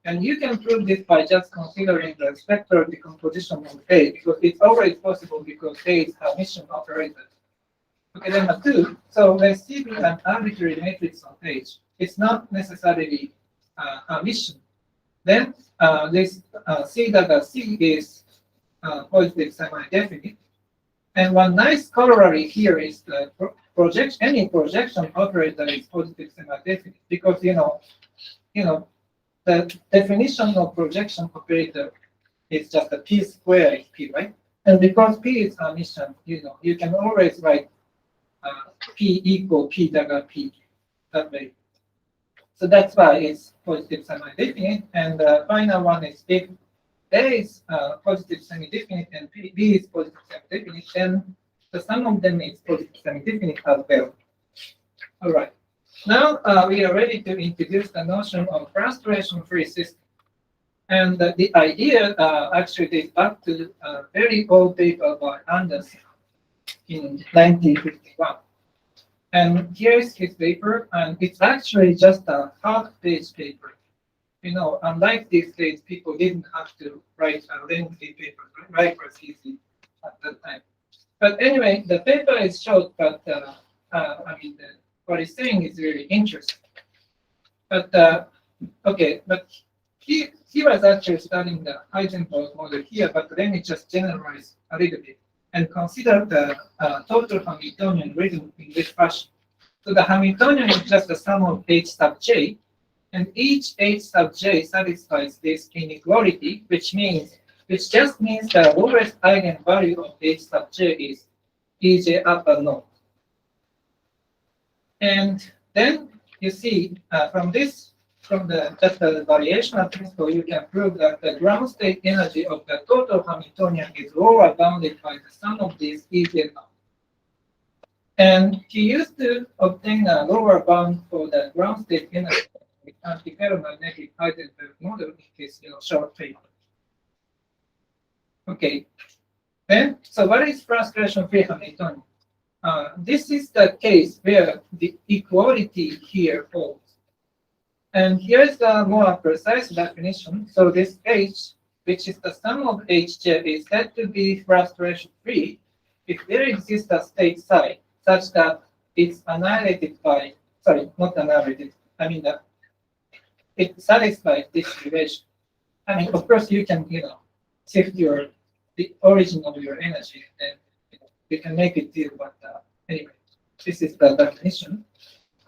Speaker 1: And you can prove this by just considering the spectral decomposition of A, because it's always possible because A is Hermitian operator. Okay, lemma 2. So let's see an arbitrary matrix on H. It's not necessarily Hermitian. Then this C that C is positive semi-definite. And one nice corollary here is the any projection operator is positive semi-definite, because the definition of projection operator is just a P square is P, right? And because P is Hermitian, you can always write P equal P dagger P that way. So that's why it's positive semi-definite. And the final one is if A is positive semi-definite and B is positive semi-definite, then the sum of them is positive semi-definite as well. All right. Now we are ready to introduce the notion of frustration-free system. And the idea actually dates back to a very old paper by Anderson in 1951. And here's his paper, and it's actually just a half-page paper. Unlike these days, people didn't have to write a lengthy paper. Write was easy at that time. But anyway, the paper is short, but what he's saying is really interesting. But okay, but he was actually studying the Heisenberg model here, but let me just generalize a little bit and consider the total Hamiltonian rhythm in this fashion. So the Hamiltonian is just the sum of H sub j, and each H sub j satisfies this inequality, which just means the lowest eigenvalue of H sub j is EJ upper node. And then you see from this, from the just the variational principle, you can prove that the ground state energy of the total Hamiltonian is lower bounded by the sum of these EZL. And he used to obtain a lower bound for the ground state energy with antiferromagnetic Heisenberg model in his short paper. Okay. Then, so what is frustration-free Hamiltonian? This is the case where the equality here holds. And here's a more precise definition. So this H, which is the sum of Hj, is said to be frustration-free if there exists a state psi such that it's annihilated by, sorry, not annihilated, I mean that it satisfies this relation. I mean, of course, you can, shift the origin of your energy, and you can make it deal, but anyway, this is the definition.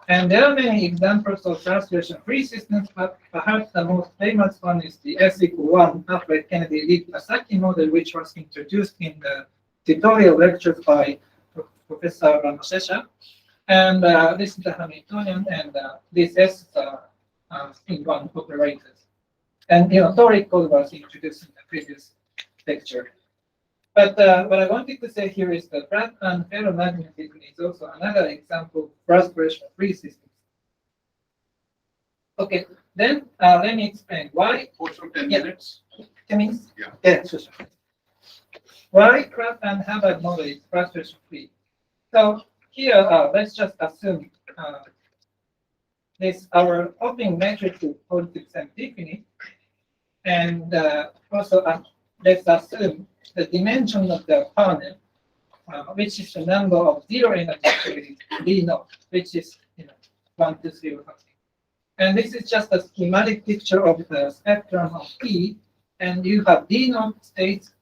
Speaker 1: And there are many examples of frustration-free systems, but perhaps the most famous one is the S=1 Alfred Kennedy Reed-Masaki model, which was introduced in the tutorial lectures by Professor Ramosesha. And this is the Hamiltonian, and this S in one operators. And Tori code was introduced in the previous lecture. But what I wanted to say here is that flat and ferromagnetism is also another example of frustration-free systems. Okay, then let me explain why.
Speaker 4: Also 10 minutes.
Speaker 1: 10 minutes?
Speaker 4: Yeah.
Speaker 1: Yeah, sure. Why Kraft and Hubbard model is frustration-free? So here, let's just assume this our opening matrix is positive semi-definite, and also let's assume the dimension of the kernel, which is the number of zero energy states, D0, which is 1, 2, 3, or something. And this is just a schematic picture of the spectrum of E, and you have D0 states,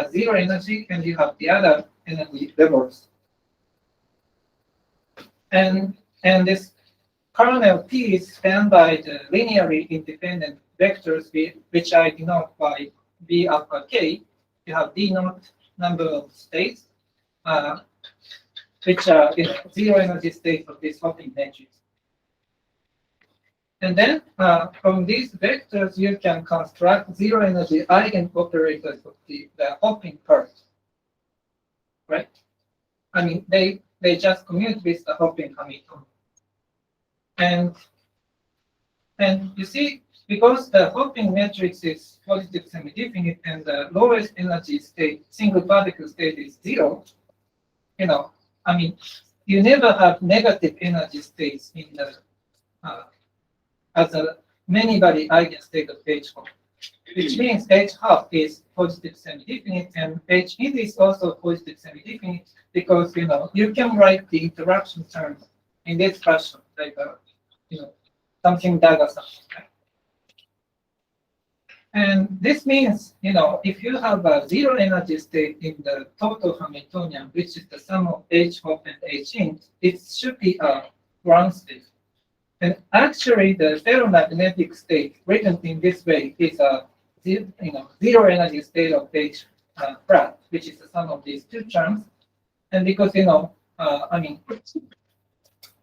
Speaker 1: zero energy, and you have the other energy levels. And this kernel P is spanned by the linearly independent vectors, which I denote by B alpha k. You have D0 number of states, which are zero energy states of this hopping matrix. And then from these vectors, you can construct zero energy eigenoperators of the hopping part, right? I mean, they just commute with the hopping Hamiltonian. And you see, because the hopping matrix is positive semi-definite and the lowest energy state, single particle state is zero, I mean, you never have negative energy states in the as a many-body eigenstate of H half, which means H half is positive semi-definite and H in is also positive semi-definite because you can write the interaction terms in this fashion, like something dagger something. Right? And this means, if you have a zero energy state in the total Hamiltonian, which is the sum of H hop and H int, it should be a ground state. And actually, the ferromagnetic state written in this way is a zero energy state of H flat, which is the sum of these two terms. And because I mean,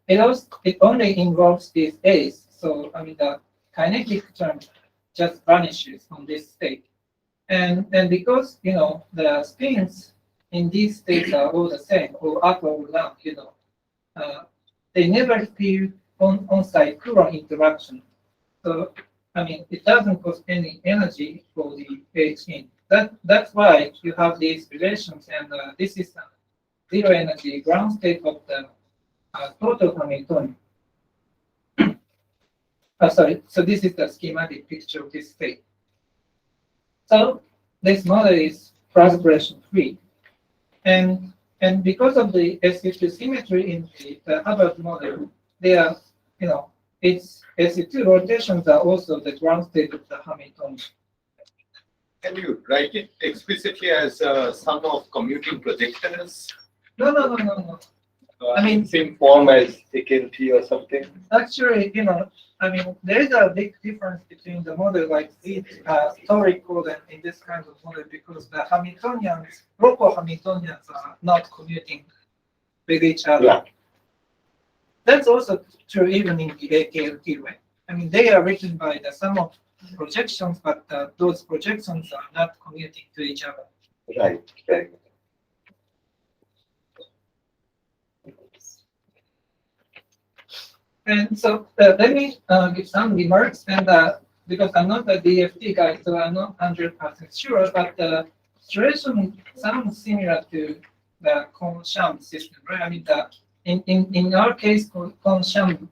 Speaker 1: it only involves these A's, so I mean the kinetic term just vanishes on this state. And because the spins in these states are all the same, or up or down, they never feel on-site Coulomb interaction. So I mean it doesn't cost any energy for the H in. That's why you have these relations, and this is a zero energy ground state of the total Hamiltonian. Sorry, so this is the schematic picture of this state. So this model is frustration-free. And because of the SU2 symmetry in the Hubbard model, they are, its SU2 rotations are also the ground state of the Hamiltonian.
Speaker 4: Can you write it explicitly as a sum of commuting projectors?
Speaker 1: No. I mean,
Speaker 3: same form as AKT or something.
Speaker 1: Actually, I mean, there is a big difference between the model like the Tori code and in this kind of model because the Hamiltonians, local Hamiltonians are not commuting with each other.
Speaker 3: Yeah.
Speaker 1: that's also true even in the AKLT, right? I mean, they are written by the sum of projections, but those projections are not commuting to each other.
Speaker 3: Right, right.
Speaker 1: And so let me give some remarks, and because I'm not a DFT guy, so I'm not 100% sure, but the situation sounds similar to the Kohn-Sham system, right? I mean, in our case, Kohn-Sham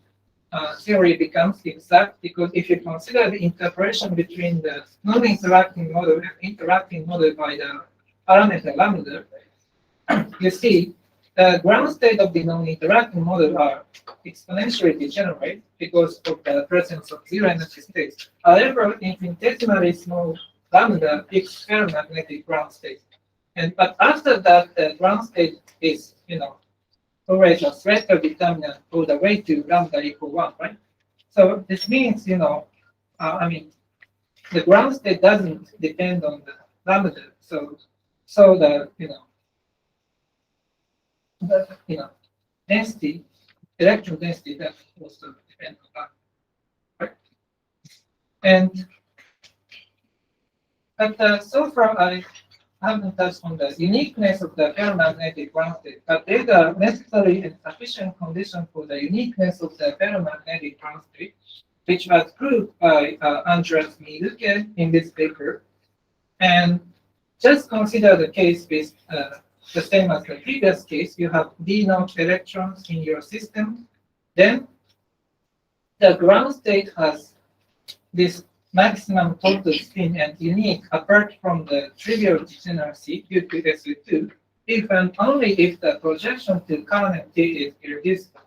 Speaker 1: theory becomes exact because if you consider the interpretation between the non-interacting model and interacting model by the parameter lambda, you see the ground state of the non-interacting model are exponentially degenerate because of the presence of zero energy states. However, infinitesimally small lambda fixed ferromagnetic ground state. But after that, the ground state is, always a Slater determinant all the way to lambda equal 1, right? So this means, I mean, the ground state doesn't depend on the lambda. So the, density, electron density, that also depends on that, right? And but so far I haven't touched on the uniqueness of the ferromagnetic ground state, but there is a necessary and sufficient condition for the uniqueness of the ferromagnetic ground state, which was proved by Andreas Mielke in this paper. And just consider the case with the same as the previous case. You have d0 electrons in your system. Then the ground state has this maximum total spin and unique apart from the trivial degeneracy due to SU2, if and only if the projection to current T is irreducible.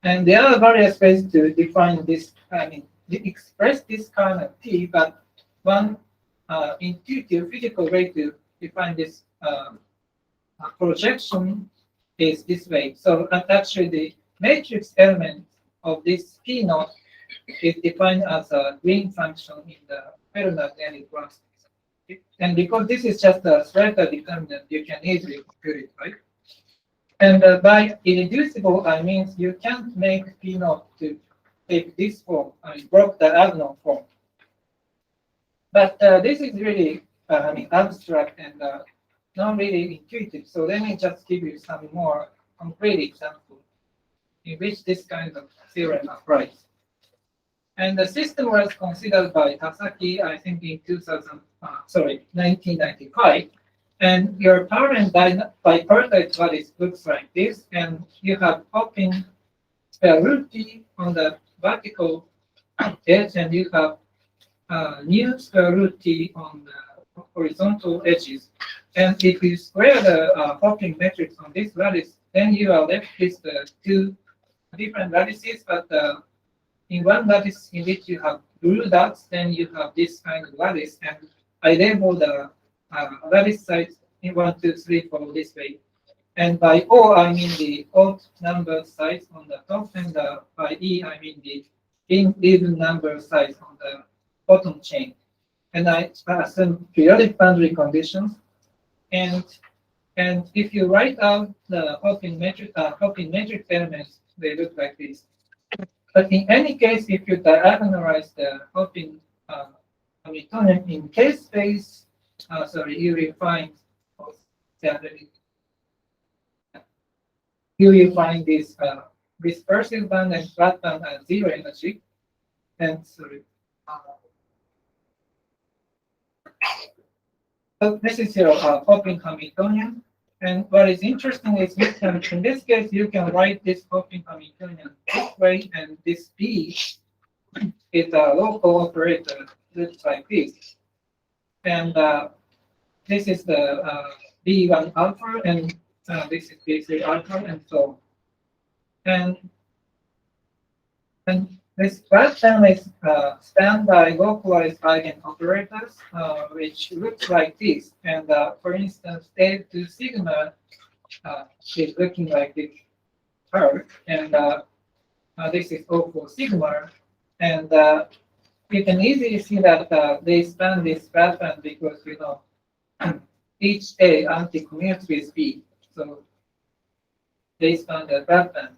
Speaker 1: And there are various ways to define this, I mean, express this current T, but one intuitive physical way to define this projection is this way. So actually the matrix element of this P naught is defined as a Green function in the ferromagnetic ground state. And because this is just a Slater determinant, you can easily compute it, right? And by irreducible, I mean you can't make P naught to take this form, I mean, block the unknown form. But this is really, abstract and not really intuitive. So let me just give you some more concrete example in which this kind of theorem applies. And the system was considered by Tasaki, I think, in 1995. And your parent bipartite lattice looks like this, and you have popping square root T on the vertical edge, and you have new square root T on the horizontal edges. And if you square the popping matrix on this lattice, then you are left with the two different lattices, but in one lattice in which you have blue dots, then you have this kind of lattice, and I label the lattice size in 1, 2, 3, 4 this way. And by O, I mean the odd number size on the top, and by E, I mean the even number size on the bottom chain. And I assume periodic boundary conditions. And if you write out the hopping matrix elements, they look like this. But in any case, if you diagonalize the hopping Hamiltonian in case space, you will find this dispersive band and flat band at zero energy. And so this is your hopping Hamiltonian. And what is interesting is you can, in this case, you can write this hopping Hamiltonian this way, and this B is a local operator, looks like this. And this is the B1 alpha, and this is B3 alpha, and so. And this flat term is spanned by localized eigen operators, which looks like this. And for instance, A2 sigma is looking like this curve, and this is O4 sigma. And you can easily see that they span this flat band because each A anti-commutes with B, so they span the flat band.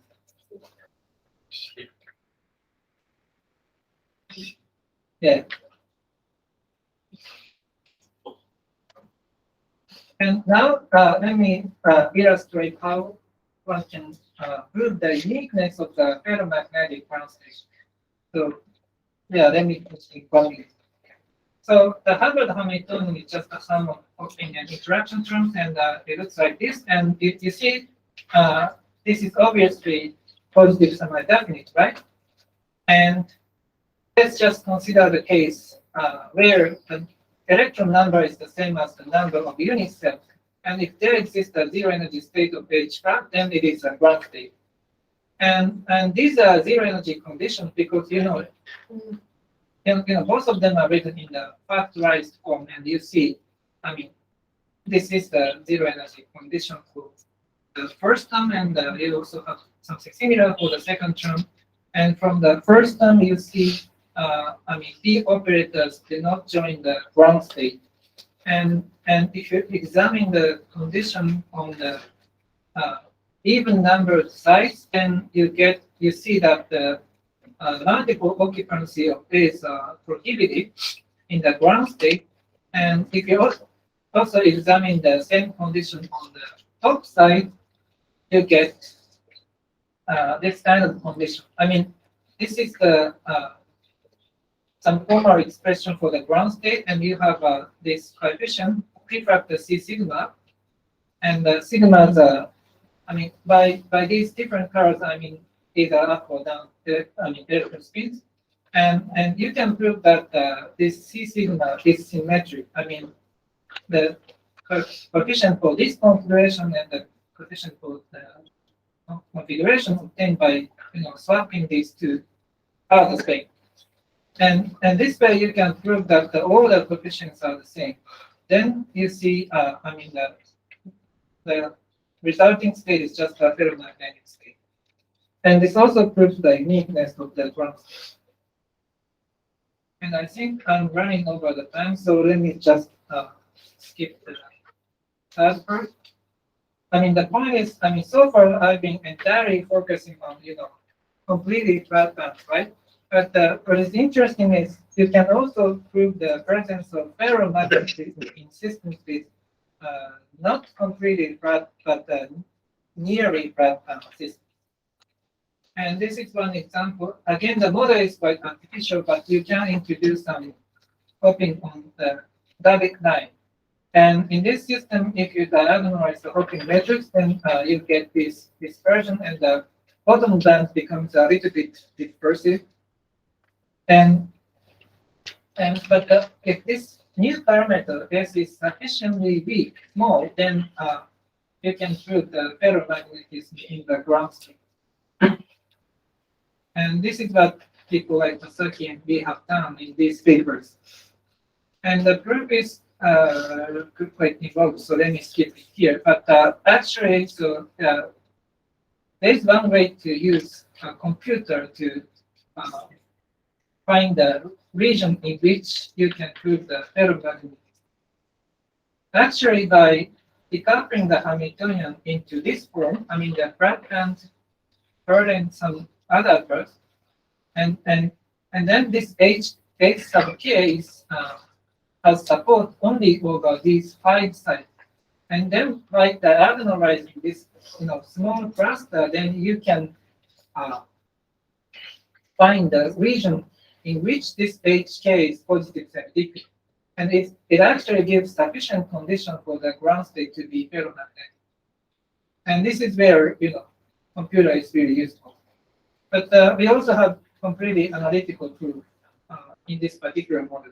Speaker 1: Yeah. And now let me illustrate how one can prove the uniqueness of the ferromagnetic ground state. So yeah, let me put it one minute. So the Hubbard Hamiltonian is just a sum of linear interaction terms, and it looks like this. And if you see, this is obviously positive semi-definite, right? And let's just consider the case where the electron number is the same as the number of unit cells. And if there exists a zero energy state of H flat, then it is a ground state. And these are zero energy conditions because both of them are written in the factorized form, and you see, I mean, this is the zero energy condition for the first term, and you also have something similar for the second term. And from the first term, you see, I mean, p operators do not join the ground state. And if you examine the condition on the even numbered sites, then you see that the multiple occupancy of is prohibited in the ground state. And if you also examine the same condition on the top side, you get this kind of condition. I mean, this is the some formal expression for the ground state, and you have this coefficient prefactor C sigma, and the sigmas are, I mean, by these different colors, I mean, either up or down, I mean, electron spins, and you can prove that this C sigma is symmetric. I mean, the coefficient for this configuration and the coefficient for the configuration obtained by swapping these two are the same. And this way you can prove that all the coefficients are the same. Then you see, I mean, the resulting state is just a ferromagnetic state. And this also proves the uniqueness of the ground state. And I think I'm running over the time, so let me just skip the third part. I mean, the point is, I mean, so far I've been entirely focusing on, completely flat bands, right? But what is interesting is you can also prove the presence of ferromagnetism in systems with not completely flat, but nearly flat band systems. And this is one example. Again, the model is quite artificial, but you can introduce some hopping on the Davic line. And in this system, if you diagonalize the hopping matrix, then you get this dispersion, and the bottom band becomes a little bit dispersive. But if this new parameter S is sufficiently weak, small, then you can prove the ferromagnetism in the ground state. And this is what people like Masaki and we have done in these papers. And the proof is quite involved, so let me skip it here. But actually, so there's one way to use a computer to find the region in which you can prove the ferromagnetism. Actually, by decoupling the Hamiltonian into this form, I mean the flat band and some other terms, and then this H sub k is has support only over these 5 sites. And then by diagonalizing this small cluster, then you can find the region in which this HK is positive semi-liquid. And it actually gives sufficient condition for the ground state to be ferromagnetic. And this is where computer is really useful. But we also have completely analytical proof in this particular model.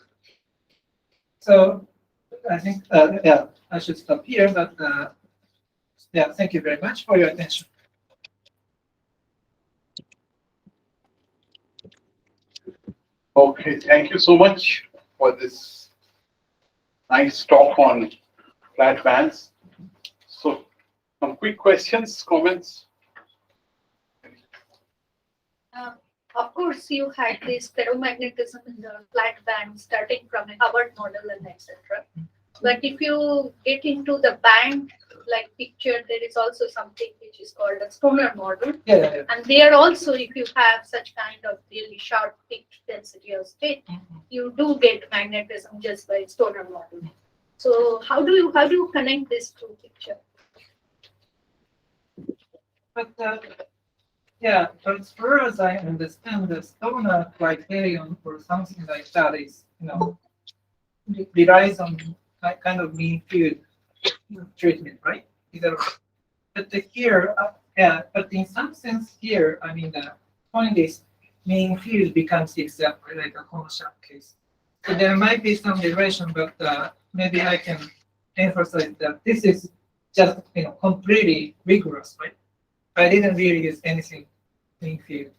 Speaker 1: So I think yeah, I should stop here. But yeah, thank you very much for your attention.
Speaker 5: Okay, thank you so much for this nice talk on flat bands. So, some quick questions, comments?
Speaker 2: Of course, you had this ferromagnetism in the flat band starting from a Hubbard model and etc. But if you get into the band like pictured, there is also something which is called a stoner model.
Speaker 1: Yeah.
Speaker 2: And there also, if you have such kind of really sharp peak density of state, you do get magnetism just by stoner model. So how do you connect this to picture?
Speaker 1: But yeah, but as far as I understand, the stoner criterion or something like that is, relies on kind of mean field treatment, right? But here, but in some sense here, I mean, the point is mean field becomes example, like a Hosho case. So there might be some relation, but maybe I can emphasize that this is just, completely rigorous, right? I didn't really use anything mean field.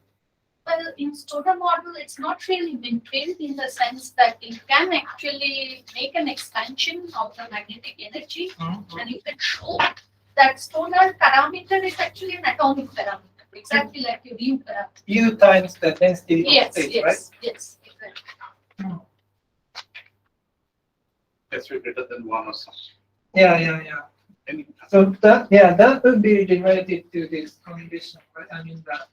Speaker 2: Well, in stoner model, it's not really been built in the sense that it can actually make an expansion of the magnetic energy, and you can show that stoner parameter is actually an atomic parameter, exactly like your U parameter.
Speaker 1: U times the density of state, right?
Speaker 2: Yes, exactly.
Speaker 5: That's greater than 1 or something.
Speaker 1: Yeah.
Speaker 5: Any-
Speaker 1: So that would be related to this condition, right? I mean that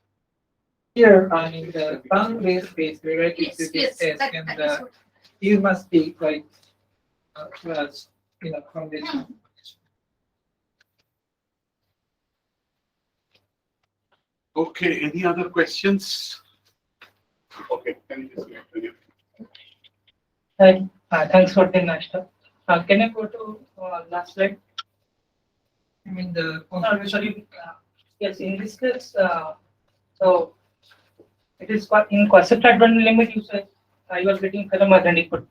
Speaker 1: here, I mean the bandwidth is related to this S, and
Speaker 2: that is what.
Speaker 1: U must be like plus, condition.
Speaker 5: Okay, any other questions? Okay, can you just continue?
Speaker 6: Hi, thanks for the Nashta. Can I go to last slide?
Speaker 1: I mean the
Speaker 6: Sorry. Yes, in this case, so it is in quasi-flat band limit. You said you are getting ferromagnetic, but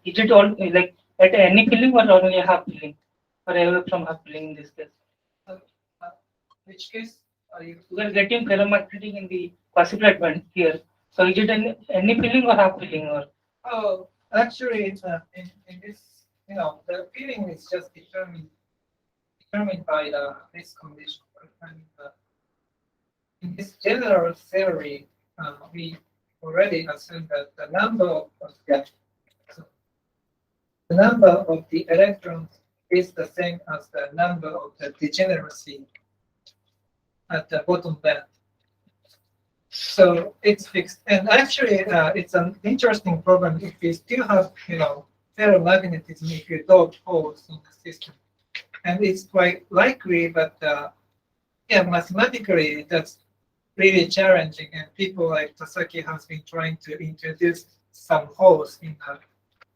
Speaker 6: is it all like at any filling or only a half filling, or away from half filling in this case?
Speaker 1: which case are you?
Speaker 6: You are getting ferromagnetic in the quasi-flat band here. So is it any filling or half filling or?
Speaker 1: Oh, actually, it's in this, the feeling is just determined by this condition. Right? And in this general theory, we already assume that the number of the electrons is the same as the number of the degeneracy at the bottom band. So it's fixed. And actually, it's an interesting problem if we still have, ferromagnetism if you don't holes in the system. And it's quite likely, but mathematically, that's really challenging. And people like Tasaki has been trying to introduce some holes in the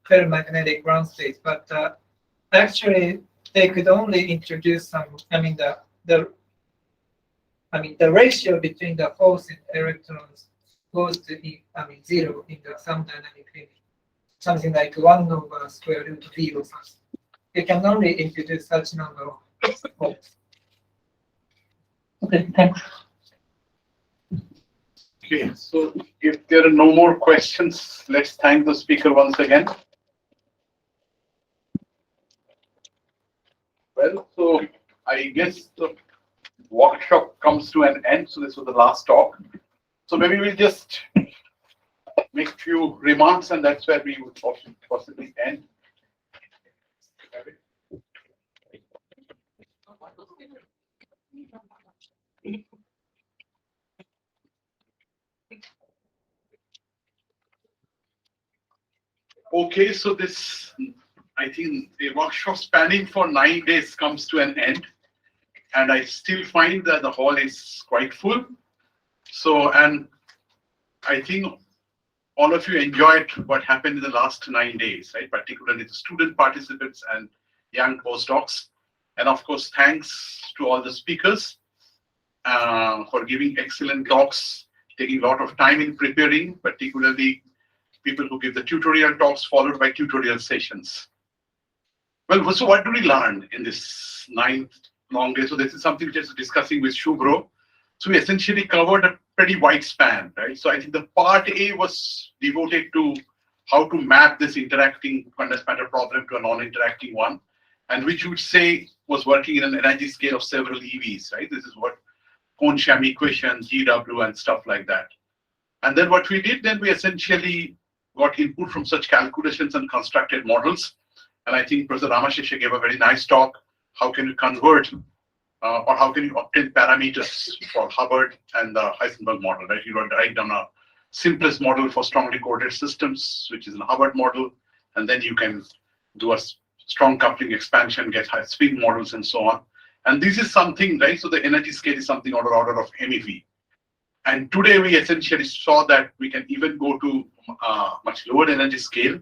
Speaker 1: ferromagnetic ground state. But actually, they could only introduce some, the ratio between the holes and electrons goes to zero in the some dynamic limit, something like 1 over square root of V or something. You can only introduce such number of holes.
Speaker 6: Okay, thanks.
Speaker 5: Okay, so if there are no more questions, let's thank the speaker once again. Well, so I guess the workshop comes to an end. So this was the last talk. So maybe we'll just make a few remarks, and that's where we would possibly end. Okay, so this, I think the workshop spanning for 9 days comes to an end. And I still find that the hall is quite full. So, and I think all of you enjoyed what happened in the last 9 days, right? Particularly the student participants and young postdocs. And of course, thanks to all the speakers for giving excellent talks, taking a lot of time in preparing, particularly people who give the tutorial talks followed by tutorial sessions. Well, so what do we learn in this 9 long day? So this is something which I was discussing with Shubro. So we essentially covered a pretty wide span, right? So I think the part A was devoted to how to map this interacting condensed matter problem to a non-interacting one, and which you would say was working in an energy scale of several EVs, right? This is what Kohn-Sham equation, GW, and stuff like that. And then what we did, then we essentially got input from such calculations and constructed models. And I think Professor Ramashesha gave a very nice talk how can you convert or how can you obtain parameters for Hubbard and the Heisenberg model, right? You write down a simplest model for strongly correlated systems, which is a Hubbard model, and then you can do a strong coupling expansion, get high spin models and so on. And this is something, right? So the energy scale is something on the order of MeV. And today we essentially saw that we can even go to much lower energy scale,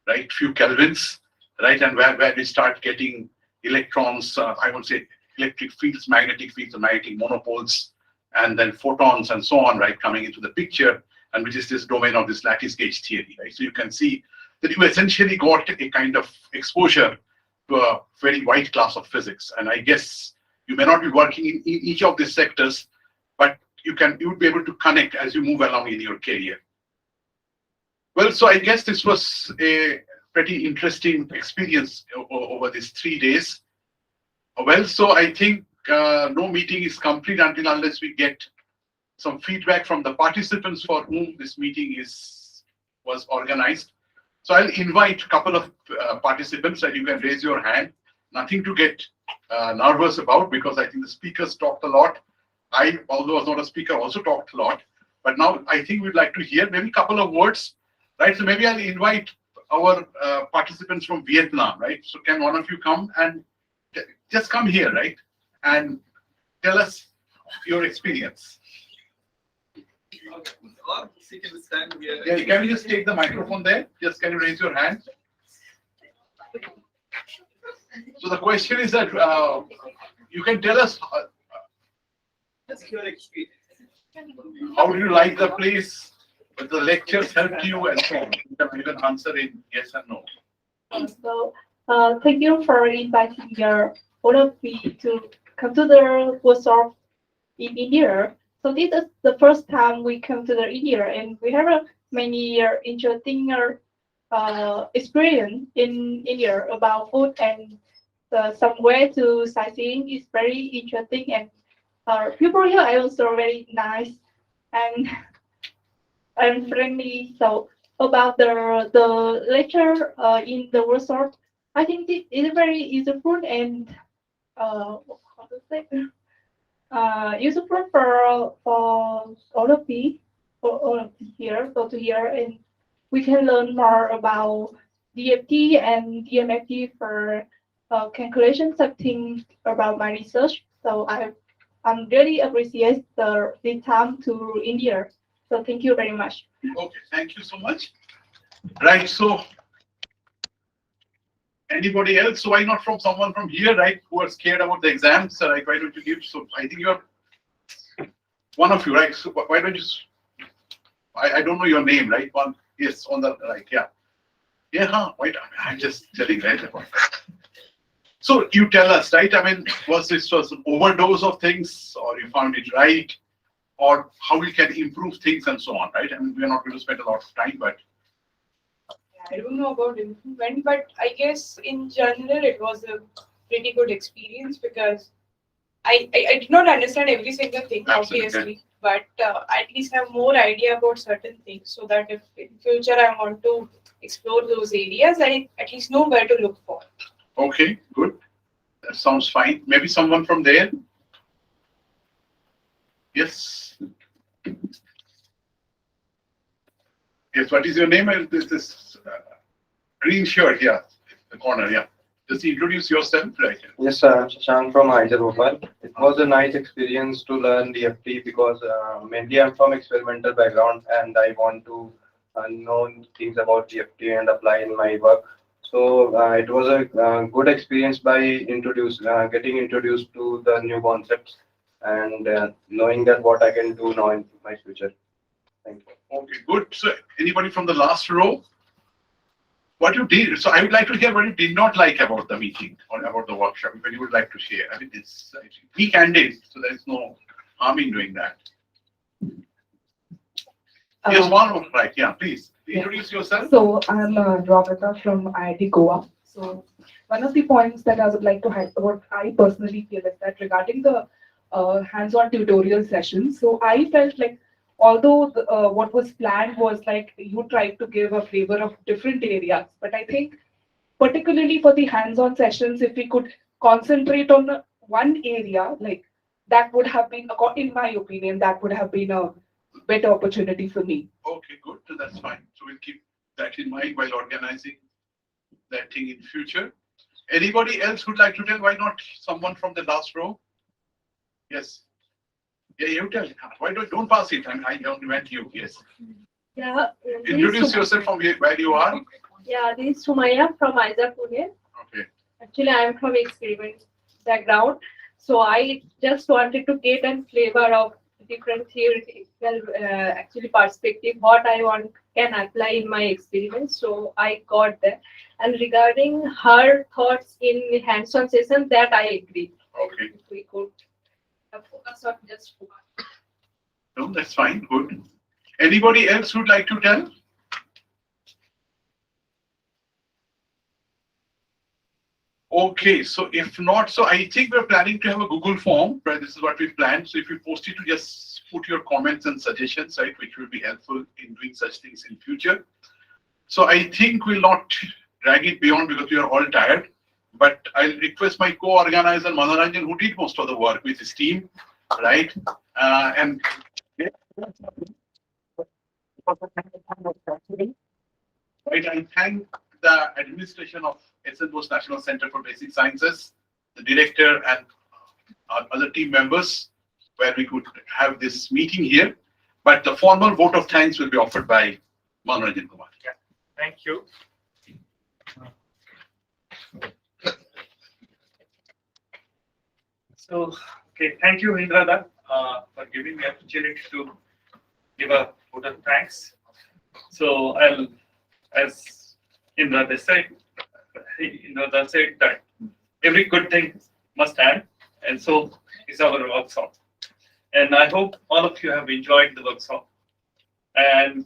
Speaker 5: right? Few kelvins, right? And where we start getting electrons, I would say electric fields, magnetic monopoles, and then photons and so on, right? Coming into the picture, and which is this domain of this lattice gauge theory, right? So you can see that you essentially got a kind of exposure to a very wide class of physics. And I guess you may not be working in each of these sectors, but you would be able to connect as you move along in your career. Well, so I guess this was a pretty interesting experience over these 3 days. Well, so I think no meeting is complete unless we get some feedback from the participants for whom this meeting was organized. So I'll invite a couple of participants and you can raise your hand. Nothing to get nervous about, because I think the speakers talked a lot. I, although I was not a speaker, also talked a lot. But now I think we'd like to hear maybe a couple of words, right? So maybe I'll invite our participants from Vietnam, right? So can one of you come and just come here, right? And tell us your experience. Yeah, can you just take the microphone there? Just can you raise your hand? So the question is that you can tell us how do you like the place? But the lectures helped you and so on. You can even answer in yes and no.
Speaker 7: So, thank you for inviting all of me to come to the workshop in India. So this is the first time we come to the India, and we have a many interesting experience in India about food, and somewhere to sightseeing is very interesting, and people here are also very nice and friendly. So about the lecture in the workshop, I think it is very useful and how to say, useful for all of you here, go to here, and we can learn more about DFT and DMFT for calculation something about my research. So I'm really appreciate the time to India. So thank you very much.
Speaker 5: Okay, thank you so much. Right, so anybody else? So why not from someone from here, right, who are scared about the exams? Like, why don't you give? So I think you are one of you, right? So why don't you? I don't know your name, right? One, yes, on the right, yeah, yeah. Huh? Wait, I'm just telling, right? So you tell us, right? I mean, was this an overdose of things, or you found it right, or how we can improve things and so on, right? I mean, we're not going to spend a lot of time, but
Speaker 8: I don't know about improvement, but I guess in general it was a pretty good experience, because I did not understand every single thing,
Speaker 5: Absolutely.
Speaker 8: obviously, but at least have more idea about certain things, so that if in future I want to explore those areas, I at least know where to look for.
Speaker 5: okay, good. That sounds fine. Maybe someone from there. Yes. Yes. What is your name? This green shirt, yeah, the corner, yeah. Just introduce yourself, right?
Speaker 9: Yes, sir. I'm Shashank from Hyderabad. It was a nice experience to learn DFT because mainly I'm from experimental background and I want to know things about DFT and apply in my work. So it was a good experience by getting introduced to the new concepts and knowing that what I can do now in my future. Thank you.
Speaker 5: Okay, good. So anybody from the last row? What you did, so I would like to hear what you did not like about the meeting or about the workshop, if you would like to share. I mean, it's be candid, so there is no harm in doing that. Yes, one, right, yeah, please, introduce yourself.
Speaker 10: So I'm Dravita from IIT Goa. So one of the points that I would like to highlight, what I personally feel is that regarding the hands-on tutorial sessions, so I felt like although what was planned was like you tried to give a flavor of different areas, but I think particularly for the hands-on sessions, if we could concentrate on one area, like that would have been, in my opinion, that would have been a better opportunity for me.
Speaker 5: Okay, good. So that's fine. So we'll keep that in mind while organizing that thing in future. Anybody else who'd like to tell? Why not someone from the last row? Yes. Yeah, you tell. Why don't pass it? I only went you. Yes.
Speaker 7: Yeah.
Speaker 5: Introduce yourself from where you are.
Speaker 7: Yeah, this is Sumaya from Aiza Pune.
Speaker 5: Okay.
Speaker 7: Actually, I am from experiment background, so I just wanted to get a flavor of different theoretical actually perspective, what I want can apply in my experiment. So I got that. And regarding her thoughts in hands-on session, that I agree.
Speaker 5: Okay.
Speaker 7: If we could focus on just one.
Speaker 5: No, that's fine. Good. Anybody else who'd like to tell? Okay, so if not, so I think we're planning to have a Google form, right? This is what we planned. So if you post it, to just put your comments and suggestions, right, which will be helpful in doing such things in future. So I think we'll not drag it beyond because we are all tired. But I'll request my co-organizer Manoranjan, who did most of the work with his team, right? And I thank the administration of SNBNCBS National Center for Basic Sciences, the director and our other team members, where we could have this meeting here. But the formal vote of thanks will be offered by Manoranjan Kumar.
Speaker 6: Yeah, thank you. So, okay, thank you, Indrada, for giving me the opportunity to give a vote of thanks. So, as Indrada said that every good thing must end, and so is our workshop. And I hope all of you have enjoyed the workshop. And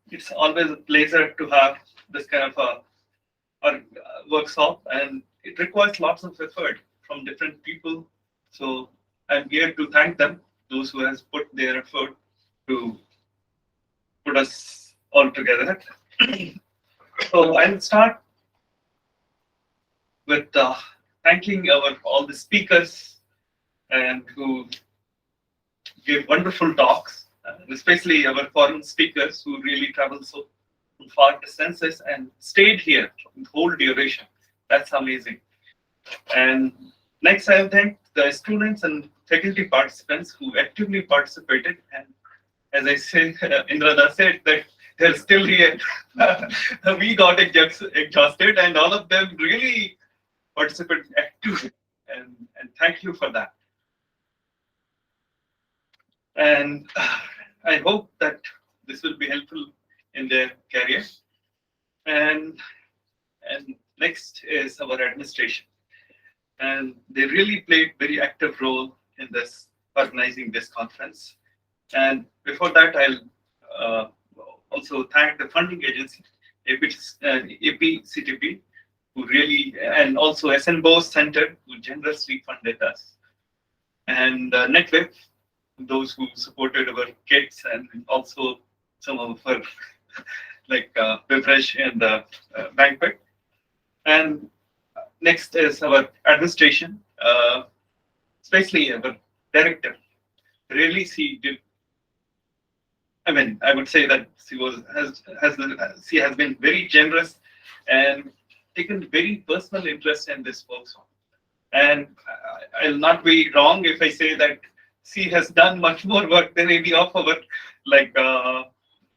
Speaker 6: it's always a pleasure to have this kind of a workshop, and it requires lots of effort from different people. So I'm here to thank them, those who has put their effort to put us all together. So I'll start with thanking all the speakers and who gave wonderful talks, especially our foreign speakers who really traveled so far distances and stayed here the whole duration. That's amazing. And next, I thank the students and faculty participants who actively participated. And as I said, Indrada said that they're still here. We got exhausted, and all of them really participated actively. And thank you for that. And I hope that this will be helpful in their career. And next is our administration. And they really played very active role in this organizing this conference. And before that, I'll also thank the funding agency, APCTP, who really, and also SNBNCBS Center, who generously funded us. And NetWeb, those who supported our kits, and also some of our like beverage and banquet. And next is our administration, especially our director. Really, she did. I mean, I would say that she has been very generous and taken very personal interest in this workshop. And I'll not be wrong if I say that she has done much more work than any of our like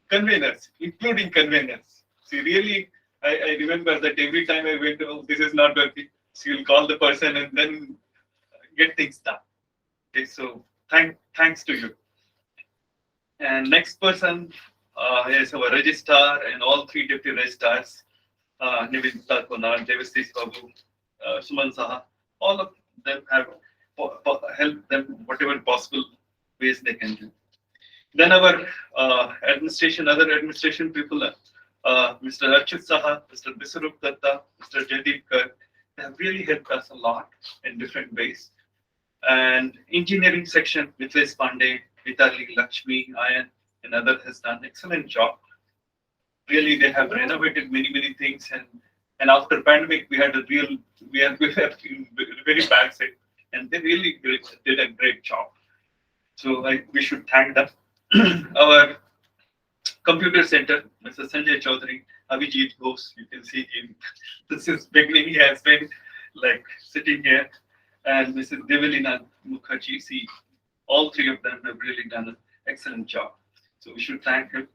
Speaker 6: conveners, including conveners. She really, I remember that every time I went, oh, this is not working, she will call the person and then get things done. Okay, so thanks to you. And next person is our registrar and all three deputy registrars, Nivedita Konar, Devastis Babu, Suman Saha. All of them have helped them whatever possible ways they can do. Then our other administration people, Mr. Archit Saha, Mr. Biswarup Datta, Mr. Jaideep Kar, they have really helped us a lot in different ways. And engineering section, Mithilesh Pandey, Vitali, Lakshmi, Ayan, and others has done excellent job. Really, they have renovated many things, and after pandemic, we had a real
Speaker 5: we are in very bad shape, and they really did a great job. So we should thank them. Our computer center, Mr. Sanjay Chaudhary, Abhijit Ghosh, you can see him. This is beginning, he has been like sitting here, and Mrs. Devalina Mukherjee, see, all three of them have really done an excellent job. So we should thank him.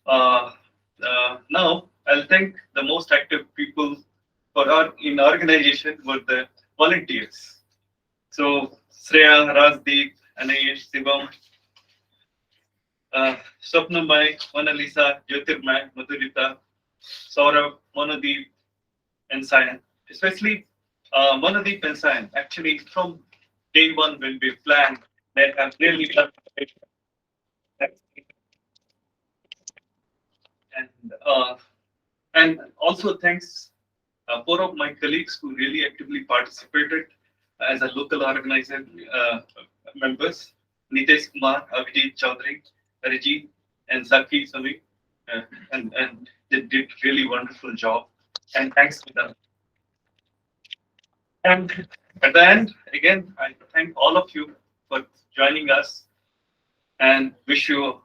Speaker 5: Now, I'll thank the most active people in organization were the volunteers. So Shreya, Rajdeep, Anayesh, Shivam, Swapnamai, Mona Lisa, Jyotirmay, Madhurita, Saurabh, Monodeep, and Sayan. Especially Monodeep and Sayan. Actually, from day one when we planned, they have really done it. And also thanks 4 of my colleagues who really actively participated as a local organizer members, Nitesh Kumar, Abhijit Chaudhary, Arijit, and Saki Sami, and they did really wonderful job. And thanks to them. And at the end, again, I thank all of you for joining us and wish you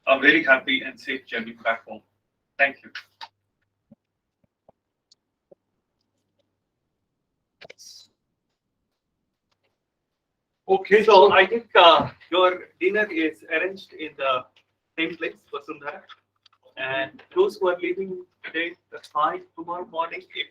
Speaker 5: a very happy and safe journey back home. Thank you. Okay, so I think your dinner is arranged in the same place, Vasundhara. And those who are leaving today, that's fine. Tomorrow morning, if